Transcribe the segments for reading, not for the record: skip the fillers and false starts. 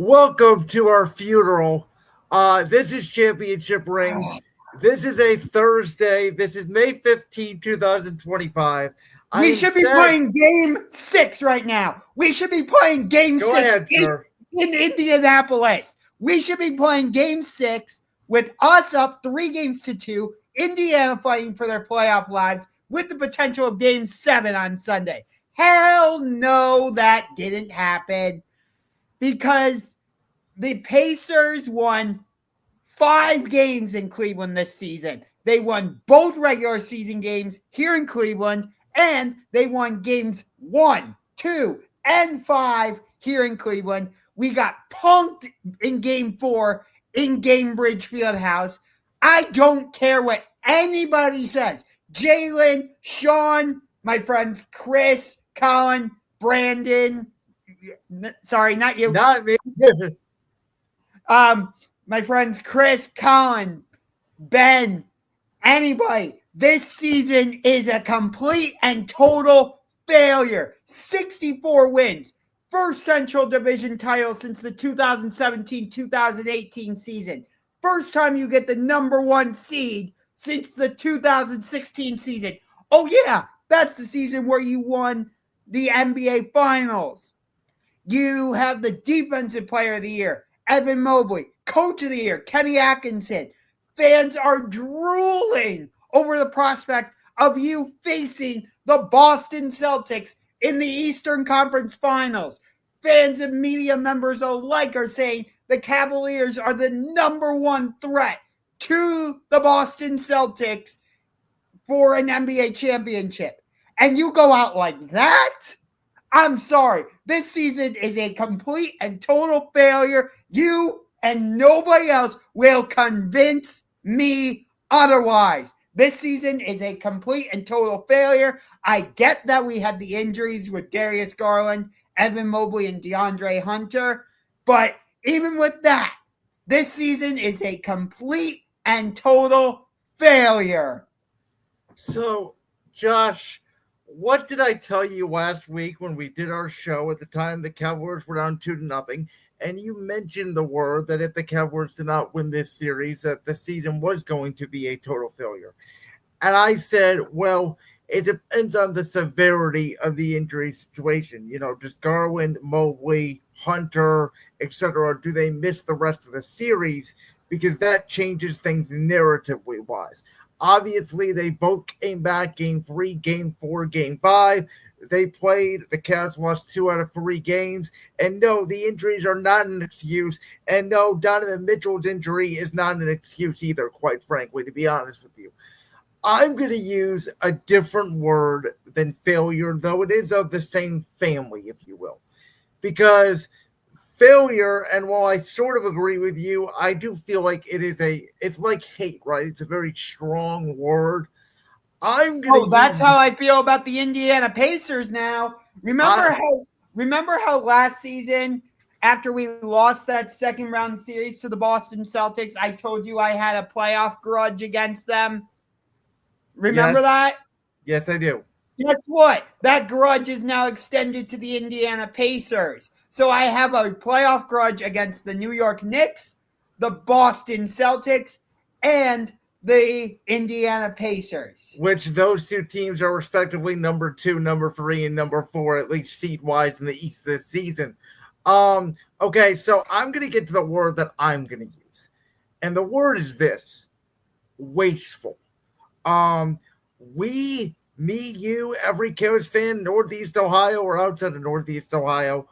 Welcome to our funeral. This is Championship Rings. This is a Thursday. This is May 15, 2025. We should be playing game 6 right now. We should be playing game Go 6 ahead, sir. in Indianapolis. We should be playing game 6 with us up 3-2, Indiana fighting for their playoff lives with the potential of game 7 on Sunday. Hell no, that didn't happen because the Pacers won 5 games in Cleveland this season. They won both regular season games here in Cleveland, and they won games 1, 2, and 5 here in Cleveland. We got punked in game 4 in Gainbridge Fieldhouse. I don't care what anybody says. Jalen, Sean, my friends Chris, Colin, Brandon. Sorry, not you. Not me. My friends Chris, Colin, Ben, anybody. This season is a complete and total failure. 64 wins. First Central Division title since the 2017-2018 season. First time you get the number 1 seed since the 2016 season. Oh yeah, that's the season where you won the NBA Finals. You have the Defensive Player of the Year, Evan Mobley. Coach of the Year, Kenny Atkinson. Fans are drooling over the prospect of you facing the Boston Celtics in the Eastern Conference Finals. Fans and media members alike are saying the Cavaliers are the number 1 threat to the Boston Celtics for an NBA championship. And you go out like that? I'm sorry. This season is a complete and total failure. You and nobody else will convince me otherwise. This season is a complete and total failure. I get that we had the injuries with Darius Garland, Evan Mobley, and DeAndre Hunter. But even with that, this season is a complete and total failure. So, Josh, what did I tell you last week when we did our show at the time the Cavaliers were down 2-0? And you mentioned the word that if the Cavaliers did not win this series, that the season was going to be a total failure. And I said, well, it depends on the severity of the injury situation. You know, does Garland, Mobley, Hunter, etc., do they miss the rest of the series? Because that changes things narratively wise. Obviously, they both came back game 3, game 4, game 5. They played. The Cavs lost 2 out of 3 games. And no, the injuries are not an excuse. And no, Donovan Mitchell's injury is not an excuse either, quite frankly, to be honest with you. I'm going to use a different word than failure, though it is of the same family, if you will. Because failure, and while I sort of agree with you, I do feel like it's like hate, right? It's a very strong word. That's how I feel about the Indiana Pacers now. Remember how last season, after we lost that second round series to the Boston Celtics, I told you I had a playoff grudge against them? Remember that? Yes, I do. Guess what? That grudge is now extended to the Indiana Pacers. So I have a playoff grudge against the New York Knicks, the Boston Celtics, and the Indiana Pacers. Which those 2 teams are respectively number 2, number 3, and number 4, at least seed-wise in the East this season. Okay, so I'm going to get to the word that I'm going to use. And the word is this: wasteful. Me, you, every Cavs fan, Northeast Ohio or outside of Northeast Ohio,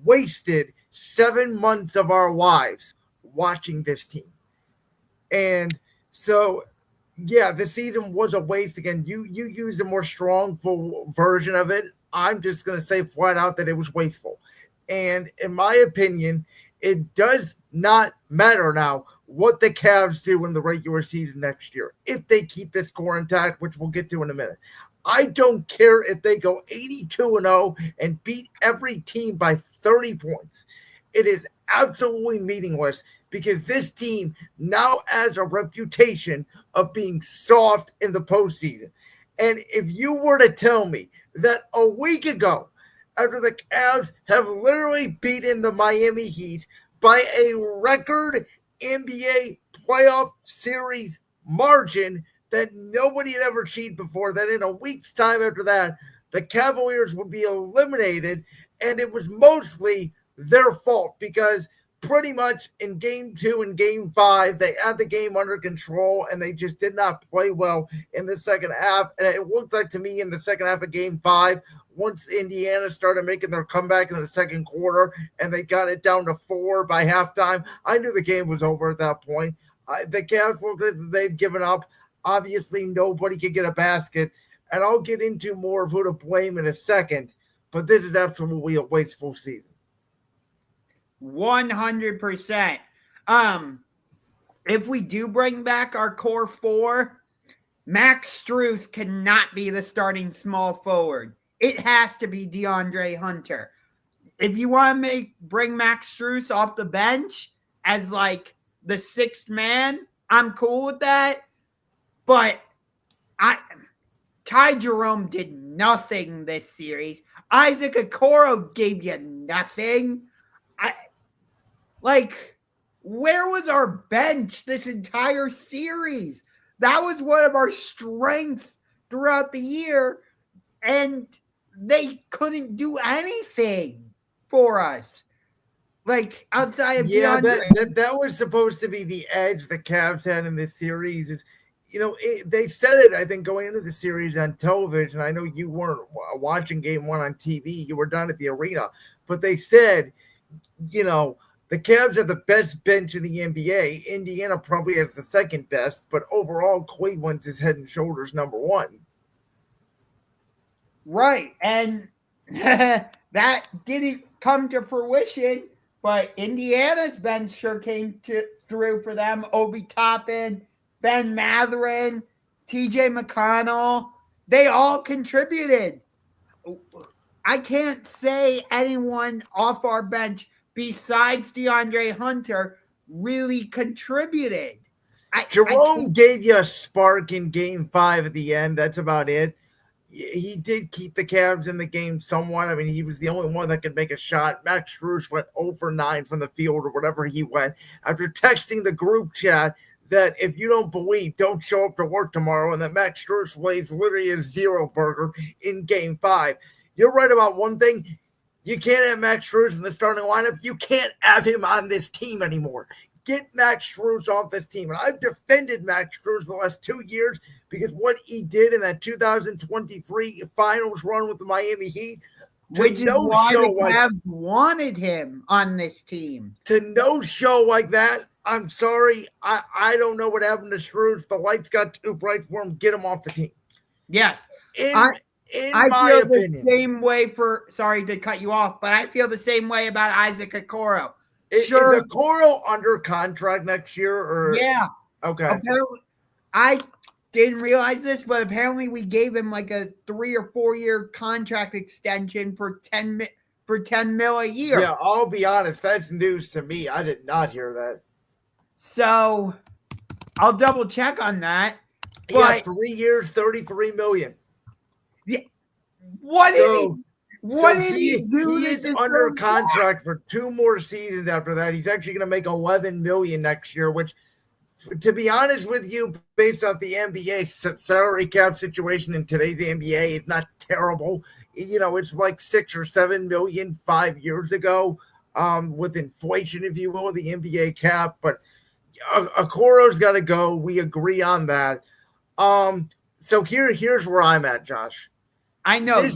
wasted 7 months of our lives watching this team. And so, yeah, the season was a waste. Again, you use a more strong full version of it. I'm just going to say flat out that it was wasteful. And in my opinion, it does not matter now what the Cavs do in the regular season next year, if they keep this core intact, which we'll get to in a minute. I don't care if they go 82-0 and beat every team by 30 points. It is absolutely meaningless because this team now has a reputation of being soft in the postseason. And if you were to tell me that a week ago, after the Cavs have literally beaten the Miami Heat by a record NBA playoff series margin that nobody had ever achieved before. That in a week's time after that, the Cavaliers would be eliminated, and it was mostly their fault because pretty much in game 2 and game 5, they had the game under control and they just did not play well in the second half. And it looked like to me in the second half of game 5, once Indiana started making their comeback in the second quarter and they got it down to 4 by halftime, I knew the game was over at that point. The Cavs looked like they'd given up. Obviously, nobody could get a basket. And I'll get into more of who to blame in a second. But this is absolutely a wasteful season. 100%. If we do bring back our core 4, Max Strus cannot be the starting small forward. It has to be DeAndre Hunter. If you want to bring Max Strus off the bench as like the 6th man, I'm cool with that. But Ty Jerome did nothing this series. Isaac Okoro gave you nothing. Where was our bench this entire series? That was one of our strengths throughout the year, and they couldn't do anything for us. Outside of DeAndre. That was supposed to be the edge the Cavs had in this series. Is they said it, I think, going into the series on television. I know you weren't watching game 1 on TV. You were down at the arena. But they said, the Cavs are the best bench in the NBA. Indiana probably has the second best. But overall, Cleveland is head and shoulders number 1. Right. And that didn't come to fruition. But Indiana's bench sure came through for them. Obi Toppin, Ben Mathurin, TJ McConnell, they all contributed. I can't say anyone off our bench besides DeAndre Hunter really contributed. Jerome gave you a spark in game 5 at the end. That's about it. He did keep the Cavs in the game somewhat. I mean, he was the only one that could make a shot. Max Strus went 0 for 9 from the field or whatever he went after texting the group chat that if you don't believe, don't show up to work tomorrow, and that Max Strus lays literally a 0 burger in game 5. You're right about one thing. You can't have Max Strus in the starting lineup. You can't have him on this team anymore. Get Max Strus off this team. And I've defended Max Strus the last 2 years because what he did in that 2023 finals run with the Miami Heat, which is why the Mavs wanted him on this team. To no show like that, I'm sorry. I don't know what happened to Strus. The lights got too bright for him. Get him off the team. Yes. In I my feel opinion. The same way sorry to cut you off, but I feel the same way about Isaac Okoro. Is Okoro under contract next year? Or yeah. Okay. Apparently, I didn't realize this, but apparently we gave him like a 3 or 4 year contract extension for $10 million a year. Yeah, I'll be honest. That's news to me. I did not hear that. So I'll double check on that. Yeah, 3 years, $33 million. Yeah. What did he do? He is under contract for 2 more seasons after that. He's actually going to make $11 million next year, which, to be honest with you, based off the NBA salary cap situation in today's NBA, is not terrible. It's like 6 or 7 million 5 years ago, with inflation, if you will, the NBA cap. But Okoro's got to go. We agree on that. So here's where I'm at, Josh. I know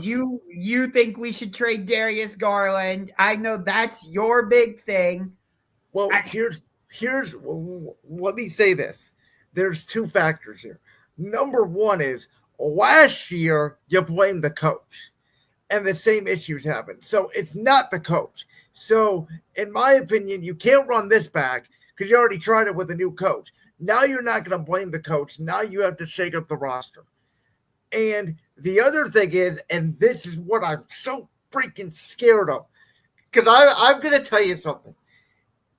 you think we should trade Darius Garland. I know that's your big thing. Well, let me say this. There's 2 factors here. Number 1 is last year you blamed the coach and the same issues happened. So it's not the coach. So in my opinion, you can't run this back because you already tried it with a new coach. Now you're not going to blame the coach. Now you have to shake up the roster. And the other thing is, and this is what I'm so freaking scared of, because I'm going to tell you something.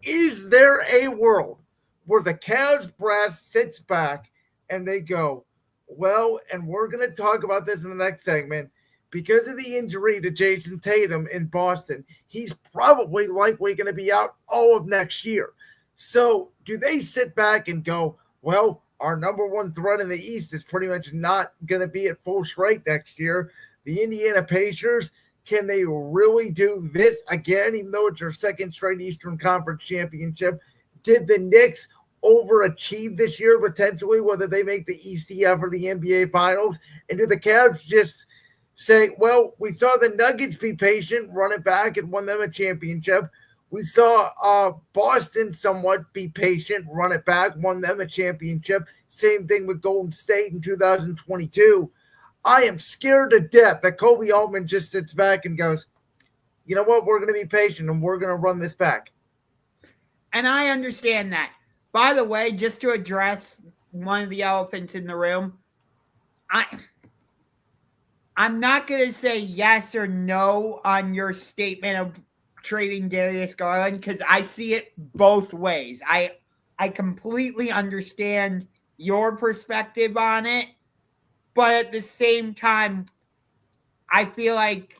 Is there a world where the Cavs brass sits back and they go, well, and we're going to talk about this in the next segment, because of the injury to Jayson Tatum in Boston, he's probably likely going to be out all of next year. So, do they sit back and go, well, our number one threat in the East is pretty much not going to be at full strength next year? The Indiana Pacers, can they really do this again, even though it's their second straight Eastern Conference championship? Did the Knicks overachieve this year potentially, whether they make the ECF or the NBA Finals? And do the Cavs just say, well, we saw the Nuggets be patient, run it back, and won them a championship. We saw Boston somewhat be patient, run it back, won them a championship. Same thing with Golden State in 2022. I am scared to death that Kobe Altman just sits back and goes, you know what, we're going to be patient and we're going to run this back. And I understand that. By the way, just to address one of the elephants in the room, I'm not going to say yes or no on your statement of trading Darius Garland because I see it both ways. I completely understand your perspective on it, but at the same time, I feel like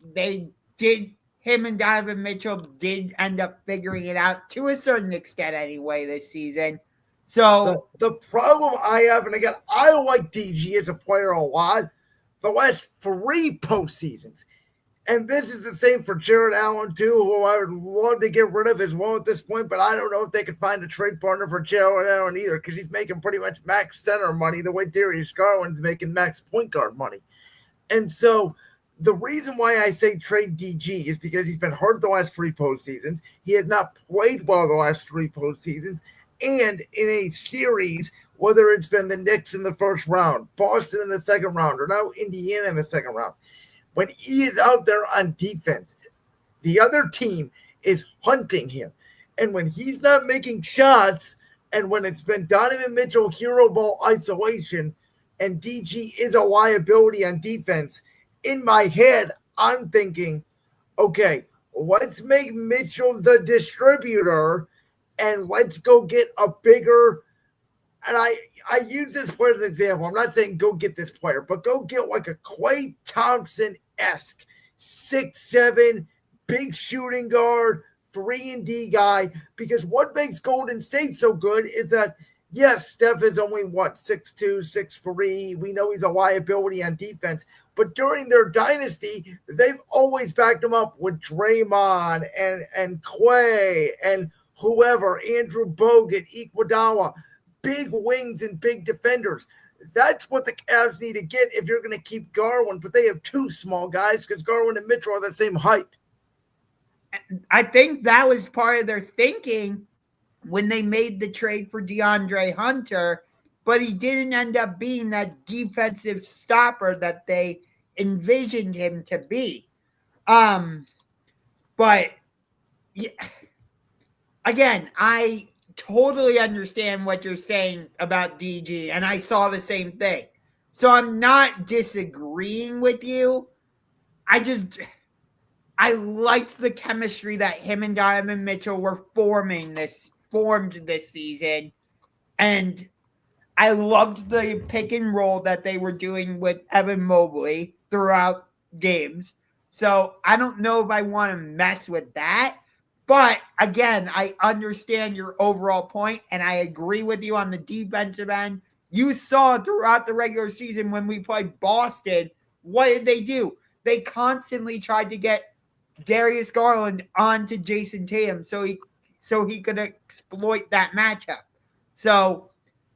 him and Donovan Mitchell did end up figuring it out to a certain extent anyway this season. So the problem I have, and again, I like DG as a player a lot, the last 3 postseasons. And this is the same for Jared Allen, too, who I would love to get rid of as well at this point, but I don't know if they could find a trade partner for Jared Allen either, because he's making pretty much max center money the way Darius Garland's making max point guard money. And so the reason why I say trade DG is because he's been hurt the last 3 postseasons. He has not played well the last 3 postseasons. And in a series, whether it's been the Knicks in the first round, Boston in the second round, or now Indiana in the second round, when he is out there on defense, the other team is hunting him. And when he's not making shots, and when it's been Donovan Mitchell hero ball isolation, and DG is a liability on defense, in my head, I'm thinking, okay, let's make Mitchell the distributor, and let's go get a bigger. And I use this player as an example. I'm not saying go get this player, but go get like a Klay Thompson-esque 6'7", big shooting guard, 3-and-D guy. Because what makes Golden State so good is that, yes, Steph is only, 6'2", 6'3". We know he's a liability on defense. But during their dynasty, they've always backed him up with Draymond and Klay and whoever, Andrew Bogut, Iguodala. Big wings and big defenders. That's what the Cavs need to get if you're going to keep Garland, but they have 2 small guys because Garland and Mitchell are the same height. I think that was part of their thinking when they made the trade for DeAndre Hunter, but he didn't end up being that defensive stopper that they envisioned him to be. But yeah, again, I totally understand what you're saying about DG, and I saw the same thing. So I'm not disagreeing with you. I liked the chemistry that him and Donovan Mitchell were formed this season. And I loved the pick and roll that they were doing with Evan Mobley throughout games. So I don't know if I want to mess with that. But again, I understand your overall point, and I agree with you on the defensive end. You saw throughout the regular season when we played Boston, what did they do? They constantly tried to get Darius Garland onto Jayson Tatum so he could exploit that matchup. So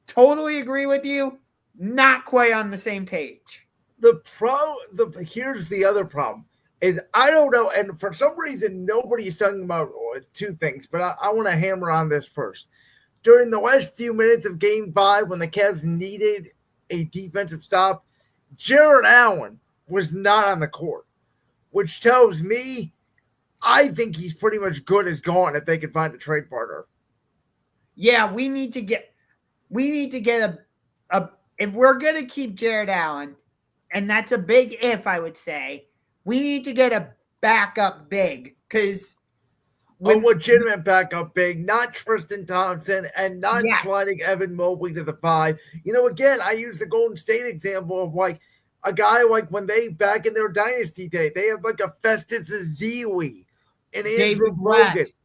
totally agree with you. Not quite on the same page. Here's the other problem. Is I don't know, and for some reason nobody's talking about 2 things, but I want to hammer on this first. During the last few minutes of Game 5, when the Cavs needed a defensive stop, Jared Allen was not on the court, which tells me I think he's pretty much good as gone if they can find a trade partner. Yeah, we need to get a if we're going to keep Jared Allen, and that's a big if, I would say, we need to get a backup big because a legitimate backup big, not Tristan Thompson and not sliding Evan Mobley to the 5. Again, I use the Golden State example of a guy like when they back in their dynasty day, they have like a Festus Ezeli and Andrew David Bogut, West.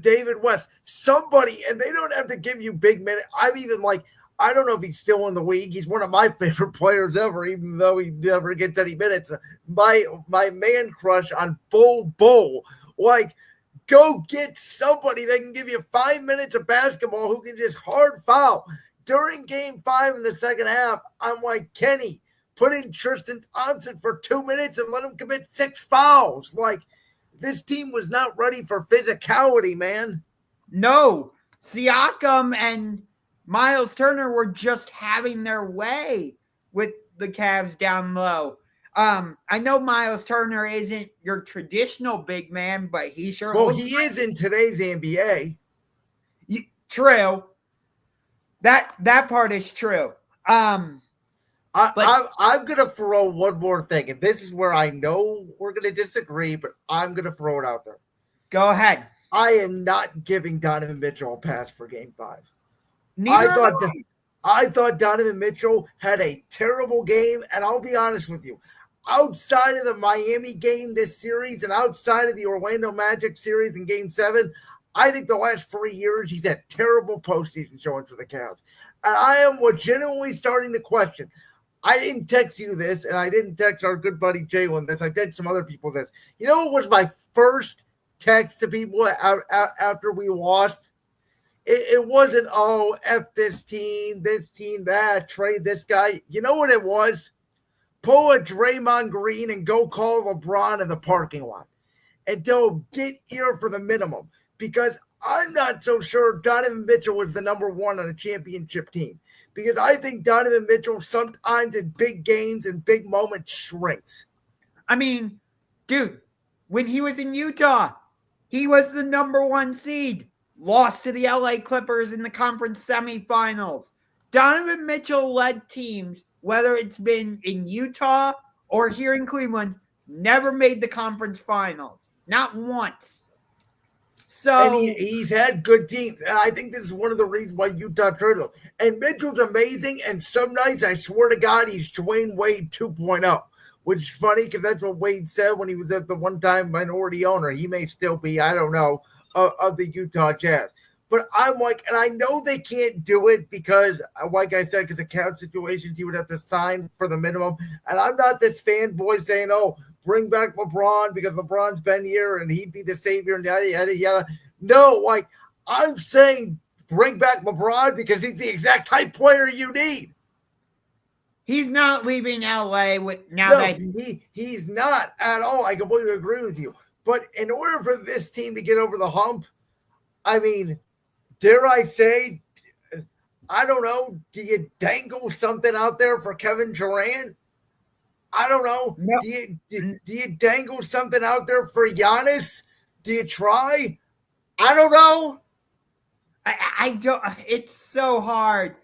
David West, somebody, and they don't have to give you big minutes. I'm even like, I don't know if he's still in the league. He's one of my favorite players ever, even though he never gets any minutes. My man crush on Bull. Like, go get somebody that can give you 5 minutes of basketball who can just hard foul. During game 5 in the second half, I'm like, Kenny, put in Tristan Thompson for 2 minutes and let him commit 6 fouls. Like, this team was not ready for physicality, man. No, Siakam and Miles Turner were just having their way with the Cavs down low. I know Miles Turner isn't your traditional big man, but he sure he is in today's NBA. True. That part is true. I'm gonna throw one more thing, and this is where I know we're gonna disagree, but I'm gonna throw it out there. Go ahead. I am not giving Donovan Mitchell a pass for Game 5. Neither I thought Donovan Mitchell had a terrible game, and I'll be honest with you. Outside of the Miami game this series and outside of the Orlando Magic series in Game 7, I think the last 3 years he's had terrible postseason showings for the Cavs. And I am legitimately starting to question. I didn't text you this, and I didn't text our good buddy Jalen this. I texted some other people this. You know what was my first text to people after we lost? It wasn't, oh, F this team, that, trade this guy. You know what it was? Pull a Draymond Green and go call LeBron in the parking lot and tell him, get here for the minimum. Because I'm not so sure Donovan Mitchell was the number one on a championship team. Because I think Donovan Mitchell sometimes in big games and big moments shrinks. I mean, dude, when he was in Utah, he was the number 1 seed. Lost to the LA Clippers in the conference semifinals. Donovan Mitchell led teams, whether it's been in Utah or here in Cleveland, never made the conference finals. Not once. So, and he's had good teams. And I think this is one of the reasons why Utah traded him. And Mitchell's amazing. And some nights, I swear to God, he's Dwayne Wade 2.0, which is funny because that's what Wade said when he was at the one-time minority owner. He may still be, I don't know, of the Utah Jazz. But I'm like, and I know they can't do it because, like I said, because of cap situations, you would have to sign for the minimum. And I'm not this fanboy saying, oh, bring back LeBron because LeBron's been here and he'd be the savior and yada, yada, yada. No, like, I'm saying bring back LeBron because he's the exact type player you need. He's not leaving LA he's not at all. I completely agree with you. But in order for this team to get over the hump, I mean, dare I say, I don't know, do you dangle something out there for Kevin Durant? I don't know. No. Do you dangle something out there for Giannis? Do you try? I don't know. I don't. It's so hard.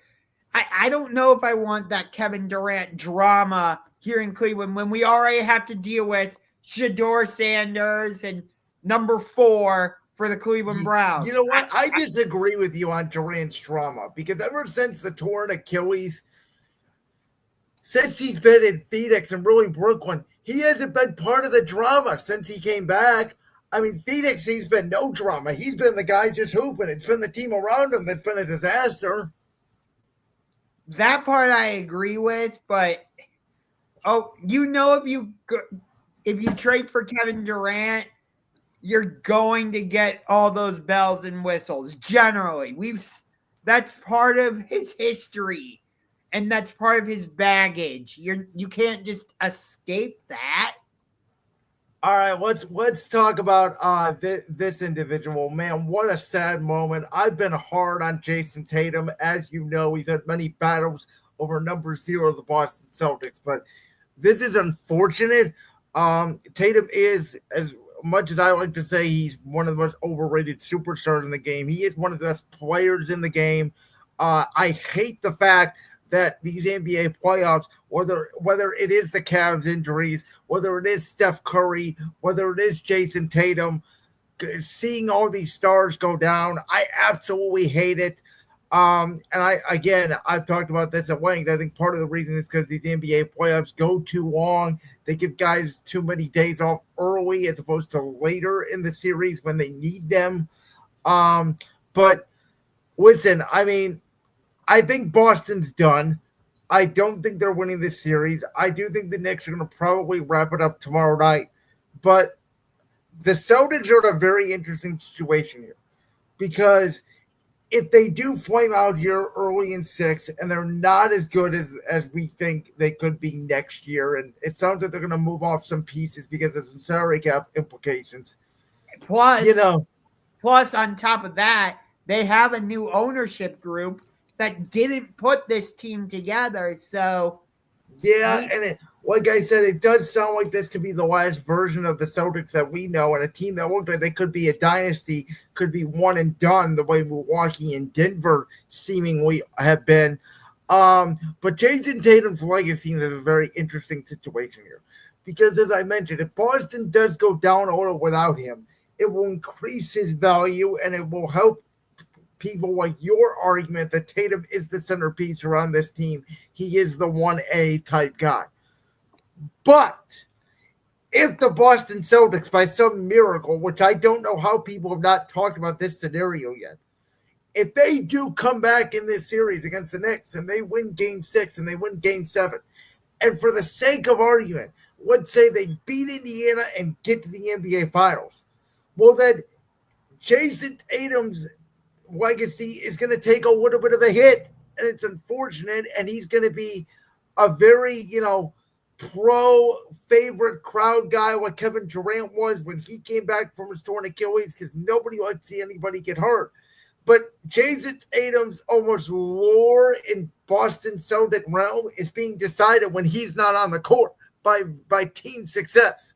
I don't know if I want that Kevin Durant drama here in Cleveland when we already have to deal with Shedeur Sanders and number 4 for the Cleveland Browns. You know what? I disagree with you on Durant's drama because ever since the torn Achilles, since he's been in Phoenix and really Brooklyn, he hasn't been part of the drama since he came back. I mean, Phoenix, he's been no drama. He's been the guy just hooping. It's been the team around him that's been a disaster. That part I agree with, but if you trade for Kevin Durant, you're going to get all those bells and whistles. Generally, that's part of his history, and that's part of his baggage. You can't just escape that. All right, let's talk about this individual. Man, what a sad moment. I've been hard on Jayson Tatum. As you know, we've had many battles over number 0 of the Boston Celtics, but this is unfortunate. Tatum is, as much as I like to say, he's one of the most overrated superstars in the game. He is one of the best players in the game. I hate the fact that these NBA playoffs, whether it is the Cavs injuries, whether it is Steph Curry, whether it is Jayson Tatum, seeing all these stars go down, I absolutely hate it. And I've talked about this at length. I think part of the reason is because these NBA playoffs go too long. They give guys too many days off early as opposed to later in the series when they need them. But listen, I mean, I think Boston's done. I don't think they're winning this series. I do think the Knicks are going to probably wrap it up tomorrow night. But the Celtics are in a very interesting situation here because if they do flame out here early in 6 and they're not as good as we think they could be next year, and it sounds like they're going to move off some pieces because of some salary cap implications. Plus, on top of that, they have a new ownership group that didn't put this team together. So, like I said, it does sound like this could be the last version of the Celtics that we know, and a team that looked like they could be a dynasty, could be one and done the way Milwaukee and Denver seemingly have been. But Jayson Tatum's legacy is a very interesting situation here because, as I mentioned, if Boston does go down a little without him, it will increase his value and it will help people like your argument that Tatum is the centerpiece around this team. He is the 1A type guy. But if the Boston Celtics, by some miracle, which I don't know how people have not talked about this scenario yet, if they do come back in this series against the Knicks and they win Game 6 and they win Game 7, and for the sake of argument, let's say they beat Indiana and get to the NBA Finals, well, then Jayson Tatum's legacy is going to take a little bit of a hit, and it's unfortunate, and he's going to be a very, pro favorite crowd guy like Kevin Durant was when he came back from his torn Achilles because nobody liked to see anybody get hurt. But Jayson Tatum's almost lore in Boston Celtic realm is being decided when he's not on the court by team success.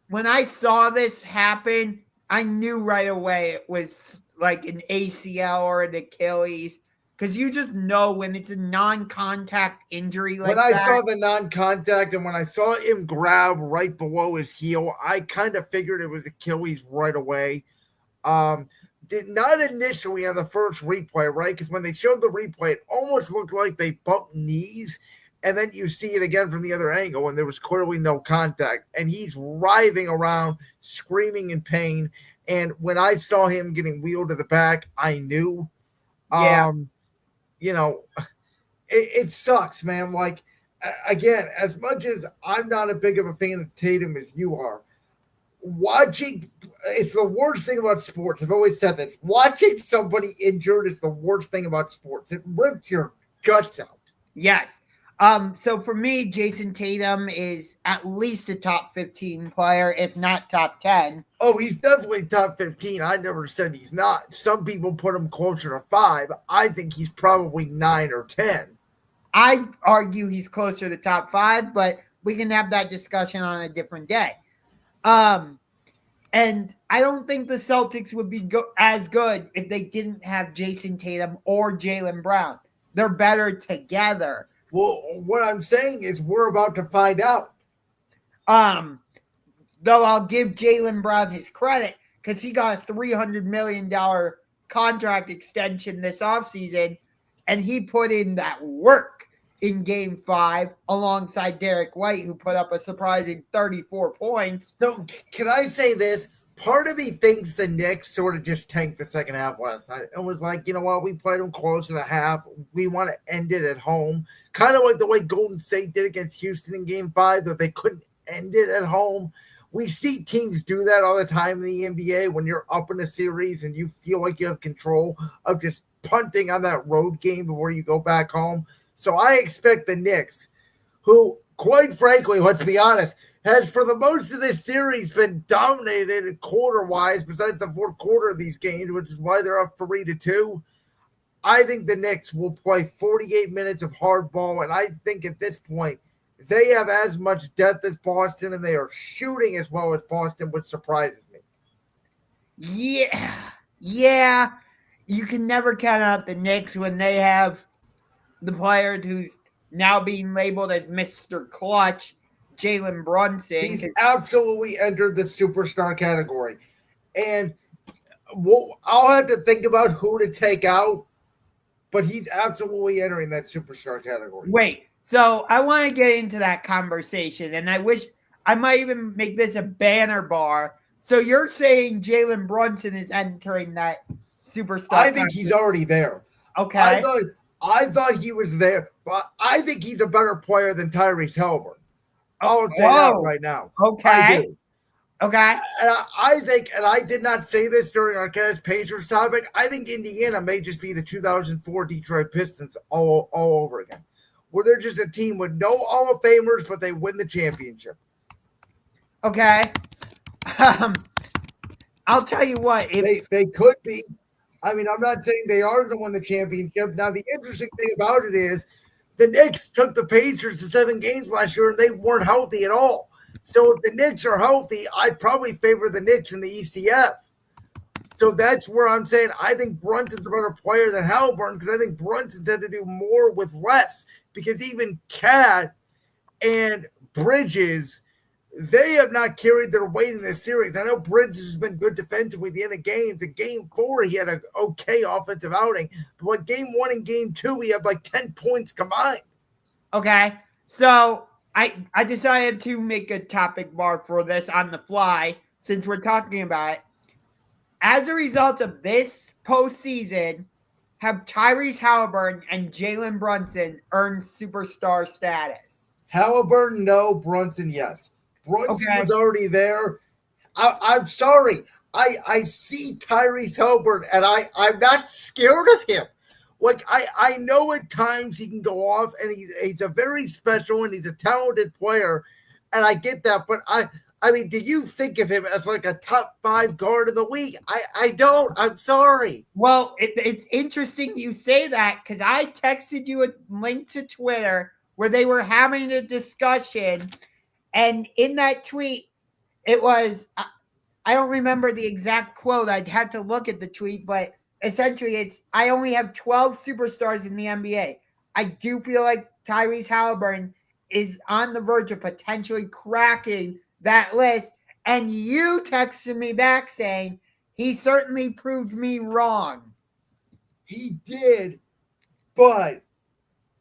When I saw this happen, I knew right away it was like an ACL or an Achilles because you just know when it's a non-contact injury like that. When I saw the non-contact and when I saw him grab right below his heel, I kind of figured it was Achilles right away. Did not initially on the first replay, right? Because when they showed the replay, it almost looked like they bumped knees. And then you see it again from the other angle, and there was clearly no contact. And he's writhing around, screaming in pain. And when I saw him getting wheeled to the back, I knew. Yeah. It sucks, man. Like, again, as much as I'm not as big of a fan of Tatum as you are, it's the worst thing about sports. I've always said this. Watching somebody injured is the worst thing about sports. It rips your guts out. Yes. So for me, Jayson Tatum is at least a top 15 player, if not top 10. Oh, he's definitely top 15. I never said he's not. Some people put him closer to 5. I think he's probably 9 or 10. I argue he's closer to top 5, but we can have that discussion on a different day. And I don't think the Celtics would be as good if they didn't have Jayson Tatum or Jaylen Brown. They're better together. Well, what I'm saying is we're about to find out. Though I'll give Jaylen Brown his credit because he got a $300 million contract extension this offseason, and he put in that work in Game 5 alongside Derek White, who put up a surprising 34 points. So can I say this? Part of me thinks the Knicks sort of just tanked the second half last night and was like, you know what, we played them close to the half. We want to end it at home. Kind of like the way Golden State did against Houston in Game 5, that they couldn't end it at home. We see teams do that all the time in the NBA when you're up in a series and you feel like you have control of just punting on that road game before you go back home. So I expect the Knicks, who, quite frankly, let's be honest, has for the most of this series been dominated quarter-wise besides the fourth quarter of these games, which is why they're up 3-2. I think the Knicks will play 48 minutes of hard ball, and I think at this point they have as much depth as Boston, and they are shooting as well as Boston, which surprises me. Yeah. You can never count out the Knicks when they have the player who's now being labeled as Mr. Clutch, Jalen Brunson. He's absolutely entered the superstar category. And Well, I'll have to think about who to take out, but he's absolutely entering that superstar category. Wait, so I want to get into that conversation, and I wish I might even make this a banner bar. So you're saying Jalen Brunson is entering that superstar? I think he's already there. I Okay. thought I thought he was there, but I think he's a better player than Tyrese Halliburton. I'll say that right now. I Okay. do. Okay. And I think, and I did not say this during our Cavs Pacers topic, I think Indiana may just be the 2004 Detroit Pistons all over again, where they're just a team with no Hall of Famers, but they win the championship. Okay. I'll tell you what. If They could be. I mean, I'm not saying they are going to win the championship. Now, the interesting thing about it is the Knicks took the Pacers to 7 games last year, and they weren't healthy at all. So if the Knicks are healthy, I'd probably favor the Knicks in the ECF. So that's where I'm saying I think Brunson's a better player than Halliburton because I think Brunson's had to do more with less because even Cat and Bridges, they have not carried their weight in this series. I know Bridges has been good defensively at the end of games. In game 4, he had an okay offensive outing. But when game 1 and game 2, he had like 10 points combined. Okay. So I decided to make a topic bar for this on the fly since we're talking about it. As a result of this postseason, have Tyrese Halliburton and Jalen Brunson earned superstar status? Halliburton, no. Brunson, yes. Brunson was already there. I'm sorry. I see Tyrese Halliburton, and I'm not scared of him. Like, I know at times he can go off, and he's a very special, and he's a talented player, and I get that, but I mean, do you think of him as like a top 5 guard in the league? I don't. I'm sorry. Well, it's interesting you say that because I texted you a link to Twitter where they were having a discussion, and in that tweet, it was I don't remember the exact quote. I'd have to look at the tweet, but essentially, it's I only have 12 superstars in the NBA. I do feel like Tyrese Halliburton is on the verge of potentially cracking that list. And you texted me back saying he certainly proved me wrong. He did, but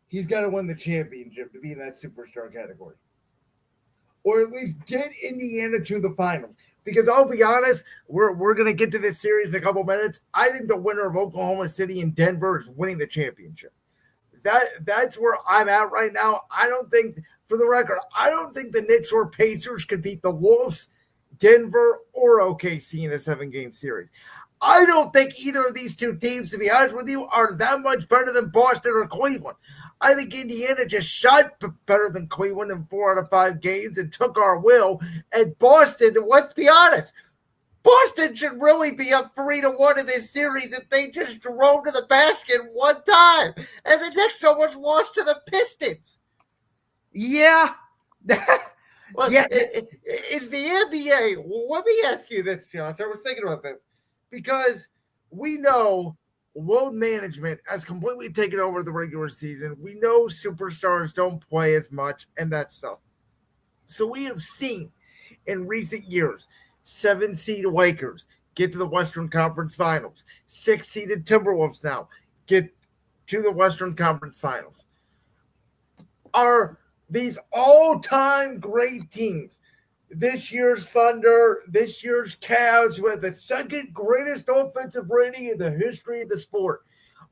he's got to win the championship to be in that superstar category. Or at least get Indiana to the finals. Because I'll be honest, we're going to get to this series in a couple minutes. I think the winner of Oklahoma City and Denver is winning the championship. That's where I'm at right now. I don't think, for the record, I don't think the Knicks or Pacers can beat the Wolves, Denver, or OKC in a 7-game series. I don't think either of these two teams, to be honest with you, are that much better than Boston or Cleveland. I think Indiana just shot better than Cleveland in 4 out of 5 games and took our will. And Boston, let's be honest, Boston should really be up 3-1 in this series if they just drove to the basket one time. And the Knicks almost lost to the Pistons. Yeah. Well, yeah. It's the NBA. Well, let me ask you this, Josh. I was thinking about this. Because we know load management has completely taken over the regular season. We know superstars don't play as much and that stuff. So we have seen in recent years 7-seed Lakers get to the Western Conference Finals. 6-seeded Timberwolves now get to the Western Conference Finals. Are these all-time great teams? This year's Thunder, this year's Cavs, who have the second greatest offensive rating in the history of the sport.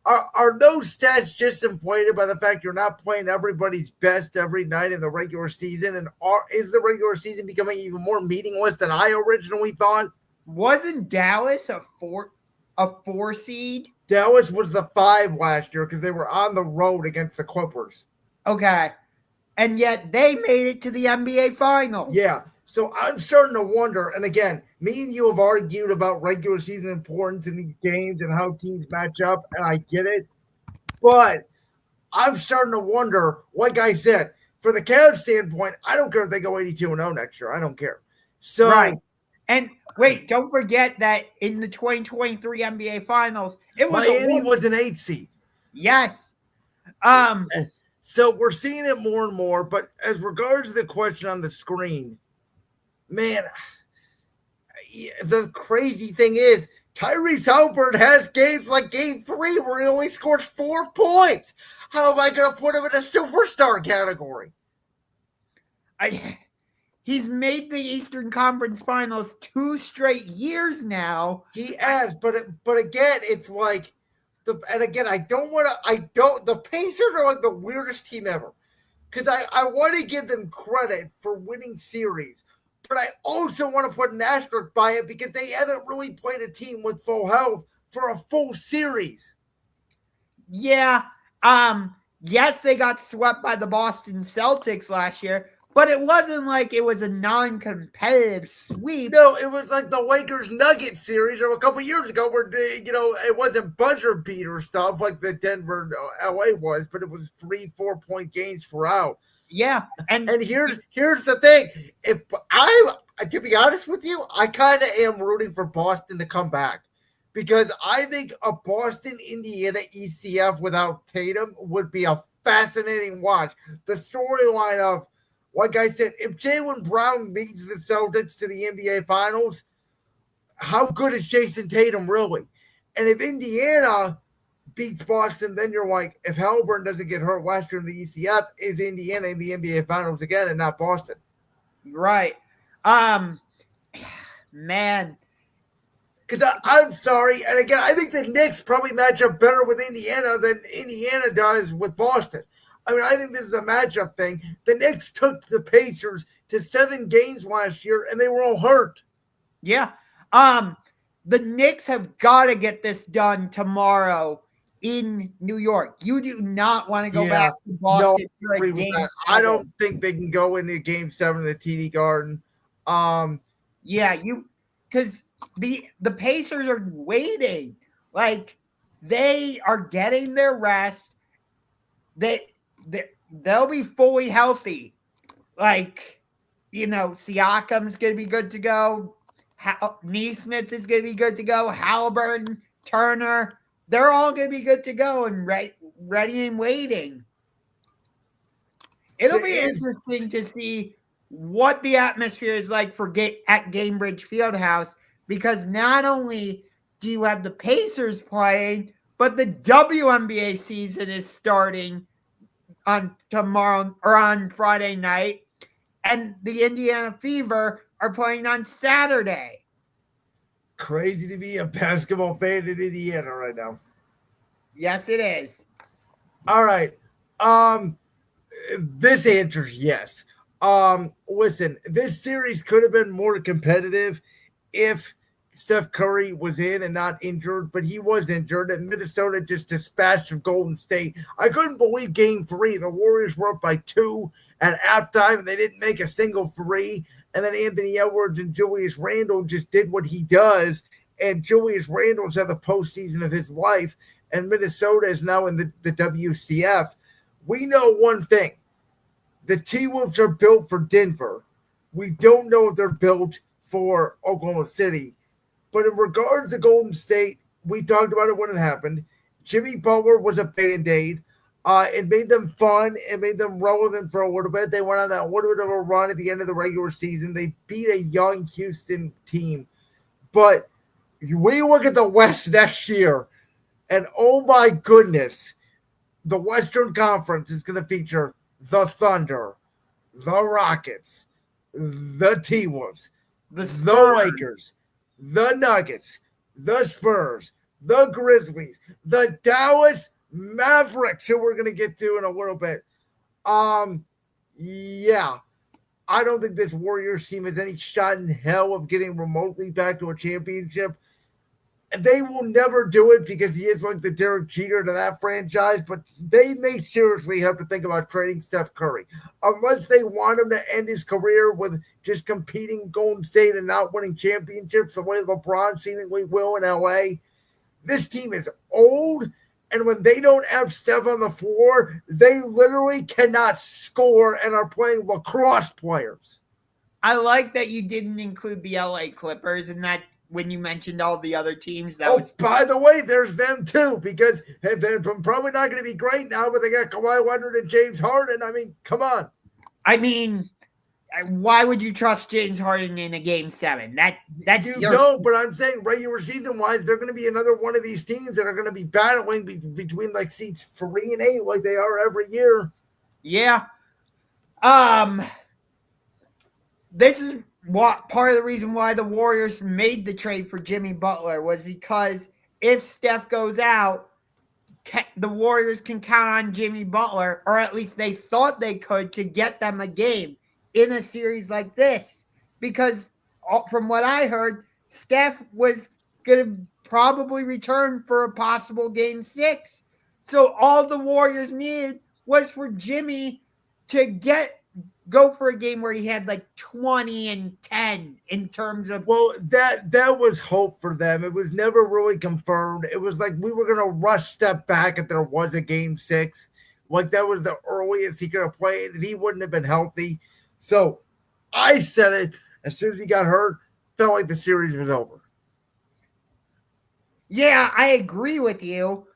Are those stats just inflated by the fact you're not playing everybody's best every night in the regular season? And is the regular season becoming even more meaningless than I originally thought? Wasn't Dallas a 4 seed? Dallas was the 5 last year because they were on the road against the Clippers. Okay. And yet they made it to the NBA Finals. Yeah. So I'm starting to wonder, and again, me and you have argued about regular season importance in these games and how teams match up, and I get it. But I'm starting to wonder, like I said, for the Cavs standpoint, I don't care if they go 82-0 next year. I don't care. So right. And wait, don't forget that in the 2023 NBA Finals, it was Miami was an 8 seed. Yes. So we're seeing it more and more. But as regards to the question on the screen, man, the crazy thing is Tyrese Haliburton has games like Game 3 where he only scores 4 points. How am I going to put him in a superstar category? He's made the Eastern Conference Finals 2 straight years now. He has, but again, it's like the Pacers are like the weirdest team ever. Because I want to give them credit for winning series, but I also want to put an asterisk by it because they haven't really played a team with full health for a full series. Yeah. Yes, they got swept by the Boston Celtics last year, but it wasn't like it was a non-competitive sweep. No, it was like the Lakers-Nuggets series of a couple years ago where, it wasn't buzzer beater stuff like the Denver LA was, but it was 3-4 point games throughout. Yeah. And here's the thing. To be honest with you, I kind of am rooting for Boston to come back because I think a Boston-Indiana ECF without Tatum would be a fascinating watch. The storyline of, like I said, if Jaylen Brown leads the Celtics to the NBA Finals, how good is Jayson Tatum really? And if Indiana beats Boston, then you're like, if Haliburton doesn't get hurt last year in the ECF, is Indiana in the NBA Finals again and not Boston? Right. Man. Because I'm sorry, and again, I think the Knicks probably match up better with Indiana than Indiana does with Boston. I mean, I think this is a matchup thing. The Knicks took the Pacers to 7 games last year, and they were all hurt. Yeah. The Knicks have got to get this done tomorrow in New York. You do not want to go back to Boston. No, I don't think they can go into Game 7 of the TD Garden. Because the Pacers are waiting. Like, they are getting their rest. They'll be fully healthy. Like, Siakam's going to be good to go. Neesmith is going to be good to go. Haliburton, Turner, they're all going to be good to go and ready and waiting. It'll be interesting to see what the atmosphere is like at Gainbridge Fieldhouse, because not only do you have the Pacers playing, but the WNBA season is starting on tomorrow or on Friday night, and the Indiana Fever are playing on Saturday. Crazy to be a basketball fan in Indiana right now. Yes, it is. All right. This answers yes. Listen, this series could have been more competitive if Steph Curry was in and not injured, but he was injured, and Minnesota just dispatched of Golden State. I couldn't believe Game 3. The Warriors were up by 2 at halftime, and they didn't make a single three. And then Anthony Edwards and Julius Randle just did what he does, and Julius Randle's had the postseason of his life, and Minnesota is now in the WCF. We know one thing. The T-Wolves are built for Denver. We don't know if they're built for Oklahoma City. But in regards to Golden State, we talked about it when it happened. Jimmy Butler was a Band-Aid. It made them fun. It made them relevant for a little bit. They went on that little bit of a run at the end of the regular season. They beat a young Houston team. But we look at the West next year, and oh my goodness, the Western Conference is going to feature the Thunder, the Rockets, the T-Wolves, the Lakers, the Nuggets, the Spurs, the Grizzlies, the Dallas Mavericks, who we're going to get to in a little bit. Yeah, I don't think this Warriors team has any shot in hell of getting remotely back to a championship. They will never do it because he is like the Derek Jeter to that franchise, but they may seriously have to think about trading Steph Curry. Unless they want him to end his career with just competing Golden State and not winning championships the way LeBron seemingly will in LA. This team is old, and when they don't have Steph on the floor, they literally cannot score and are playing lacrosse players. I like that you didn't include the LA Clippers and that when you mentioned all the other teams. By the way, there's them too, because they're probably not going to be great now, but they got Kawhi Leonard and James Harden. I mean, come on. I mean, Why would you trust James Harden in a game 7? That's You your don't, but I'm saying regular season wise, they're going to be another one of these teams that are going to be battling between like seats 3 and 8, like they are every year. yeah. This is what part of the reason why the Warriors made the trade for Jimmy Butler was because if Steph goes out, the Warriors can count on Jimmy Butler, or at least they thought they could, to get them a game in a series like this. Because from what I heard, Steph was going to probably return for a possible game 6. So all the Warriors needed was for Jimmy to go for a game where he had like 20 and 10 in terms of. Well, that was hope for them. It was never really confirmed. It was like we were going to rush Step back if there was a game 6. Like that was the earliest he could have played, and he wouldn't have been healthy. So I said it as soon as he got hurt, felt like the series was over. Yeah, I agree with you.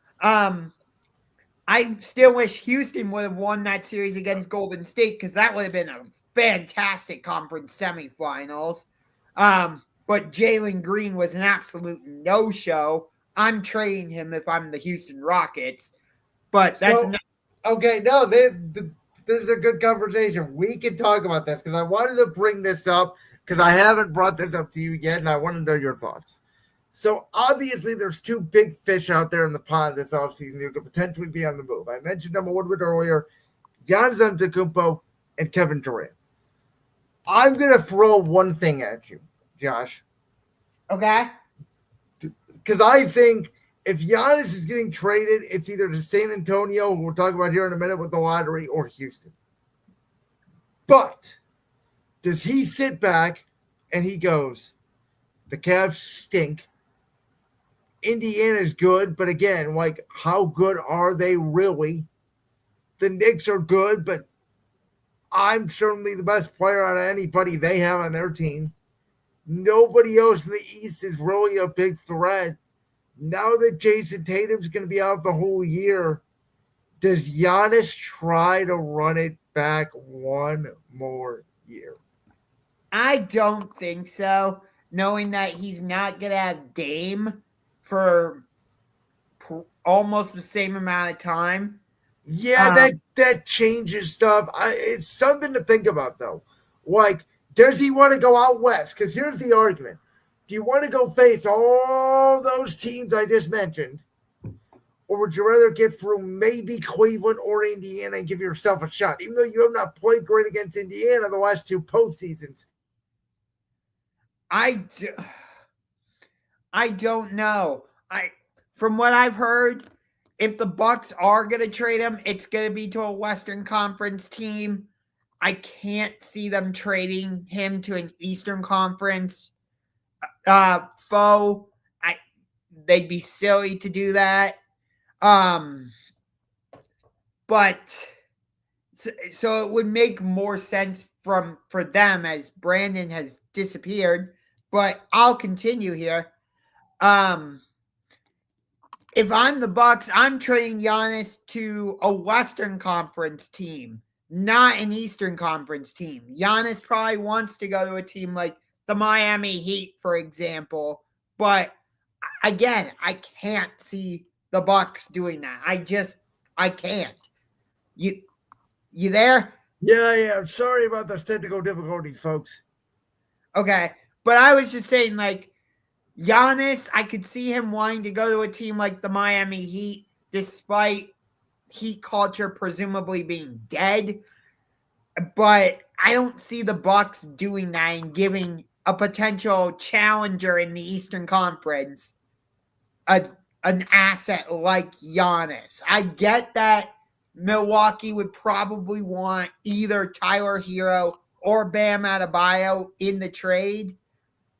I still wish Houston would have won that series against Golden State because that would have been a fantastic conference semifinals. But Jalen Green was an absolute no-show. I'm trading him if I'm the Houston Rockets. But that's okay. No, this is a good conversation. We can talk about this because I wanted to bring this up because I haven't brought this up to you yet, and I want to know your thoughts. So obviously, there's 2 big fish out there in the pond this offseason who could potentially be on the move. I mentioned them a little bit earlier, Giannis Antetokounmpo and Kevin Durant. I'm gonna throw one thing at you, Josh. Okay. Because I think if Giannis is getting traded, it's either to San Antonio, who we'll talk about here in a minute with the lottery, or Houston. But does he sit back and he goes, the Cavs stink. Indiana's good, but again, like, how good are they really? The Knicks are good, but I'm certainly the best player out of anybody they have on their team. Nobody else in the East is really a big threat. Now that Jayson Tatum's going to be out the whole year, does Giannis try to run it back one more year? I don't think so, knowing that he's not going to have Dame for almost the same amount of time. Yeah, that changes stuff. It's something to think about, though. Like, does he want to go out west? Because here's the argument. Do you want to go face all those teams I just mentioned? Or would you rather get through maybe Cleveland or Indiana and give yourself a shot? Even though you have not played great against Indiana the last 2 postseasons. I don't know. From what I've heard, if the Bucks are going to trade him, it's going to be to a Western Conference team. I can't see them trading him to an Eastern Conference foe. They'd be silly to do that. But so it would make more sense for them as Brandon has disappeared. But I'll continue here. If I'm the Bucks, I'm trading Giannis to a Western Conference team, not an Eastern Conference team. Giannis probably wants to go to a team like the Miami Heat, for example. But again, I can't see the Bucks doing that. I can't. You there? Yeah. Sorry about those technical difficulties, folks. Okay. But I was just saying, like, Giannis, I could see him wanting to go to a team like the Miami Heat, despite Heat culture presumably being dead. But I don't see the Bucks doing that and giving a potential challenger in the Eastern Conference an asset like Giannis. I get that Milwaukee would probably want either Tyler Hero or Bam Adebayo in the trade,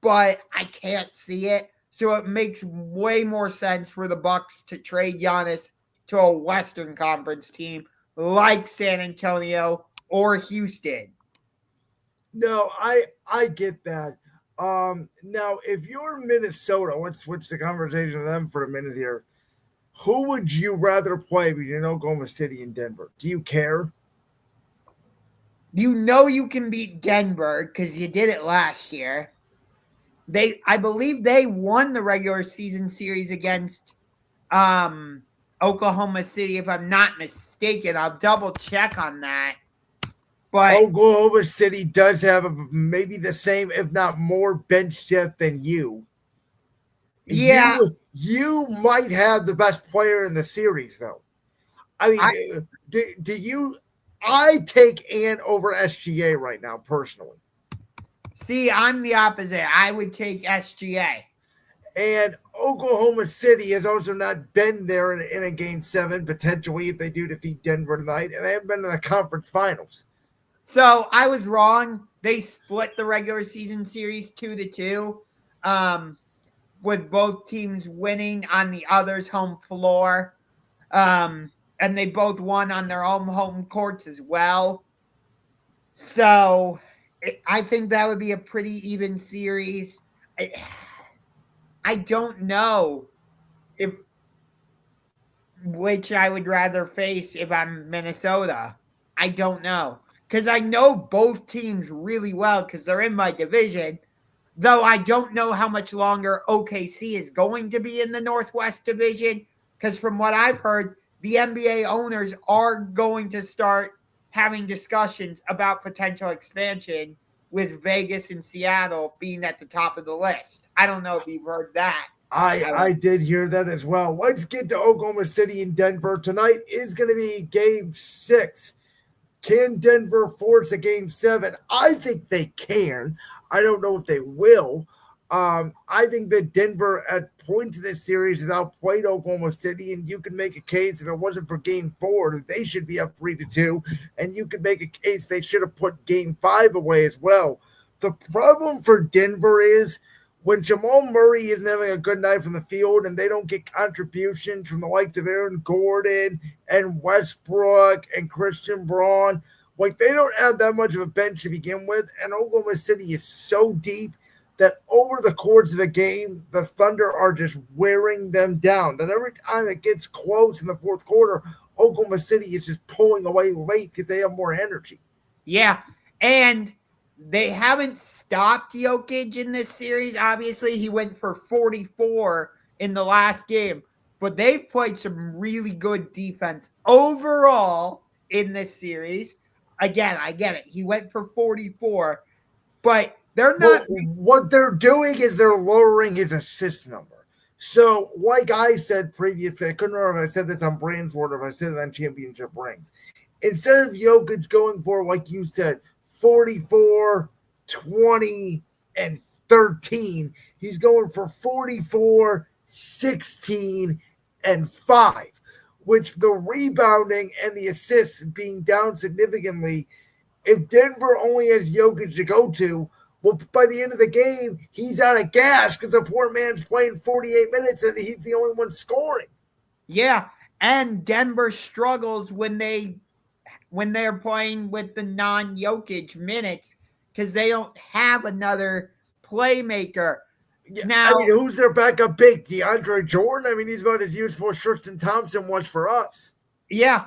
but I can't see it. So it makes way more sense for the Bucks to trade Giannis to a Western Conference team like San Antonio or Houston. No, I get that. Now, if you're Minnesota, let's switch the conversation to them for a minute here. Who would you rather play between Oklahoma City and Denver? Do you care? you can beat Denver because you did it last year. I believe they won the regular season series against Oklahoma City, if I'm not mistaken. I'll double check on that. But Oklahoma City does have maybe the same, if not more, bench depth than you. Yeah, You might have the best player in the series, though. I mean, do you? I take Ant over SGA right now, personally. see, I'm the opposite. I would take SGA. And Oklahoma City has also not been there in a game 7, potentially, if they do defeat Denver tonight, and they haven't been in the conference finals. So I was wrong. They split the regular season series 2-2, with both teams winning on the other's home floor. And they both won on their own home courts as well. So I think that would be a pretty even series. I don't know if which I would rather face if I'm Minnesota. I don't know. Because I know both teams really well because they're in my division. Though I don't know how much longer OKC is going to be in the Northwest Division. Because from what I've heard, the NBA owners are going to start having discussions about potential expansion with Vegas and Seattle being at the top of the list. I don't know if you've heard that. I did hear that as well. Let's get to Oklahoma City and Denver. Tonight is going to be game 6. Can Denver force a game 7? I think they can. I don't know if they will. I think that Denver at points of this series has outplayed Oklahoma City, and you can make a case if it wasn't for game 4, they should be up 3-2, and you could make a case they should have put game 5 away as well. The problem for Denver is when Jamal Murray isn't having a good night from the field and they don't get contributions from the likes of Aaron Gordon and Westbrook and Christian Braun, like they don't have that much of a bench to begin with, and Oklahoma City is so deep that over the course of the game, the Thunder are just wearing them down. That every time it gets close in the fourth quarter, Oklahoma City is just pulling away late because they have more energy. Yeah, and they haven't stopped Jokic in this series. Obviously, he went for 44 in the last game, but they played some really good defense overall in this series. Again, I get it. He went for 44, but they're not. Well, what they're doing is they're lowering his assist number. So, like I said previously, I couldn't remember if I said this on Brand's Word or if I said it on Championship Rings. Instead of Jokic going for, like you said, 44, 20, and 13, he's going for 44, 16, and 5, which the rebounding and the assists being down significantly. If Denver only has Jokic to go to, well, by the end of the game, he's out of gas because the poor man's playing 48 minutes and he's the only one scoring. Yeah, and Denver struggles when they're playing with the non-Jokic minutes because they don't have another playmaker. Yeah, Now, I mean, who's their backup big? DeAndre Jordan? I mean, he's about as useful as Tristan Thompson was for us. Yeah.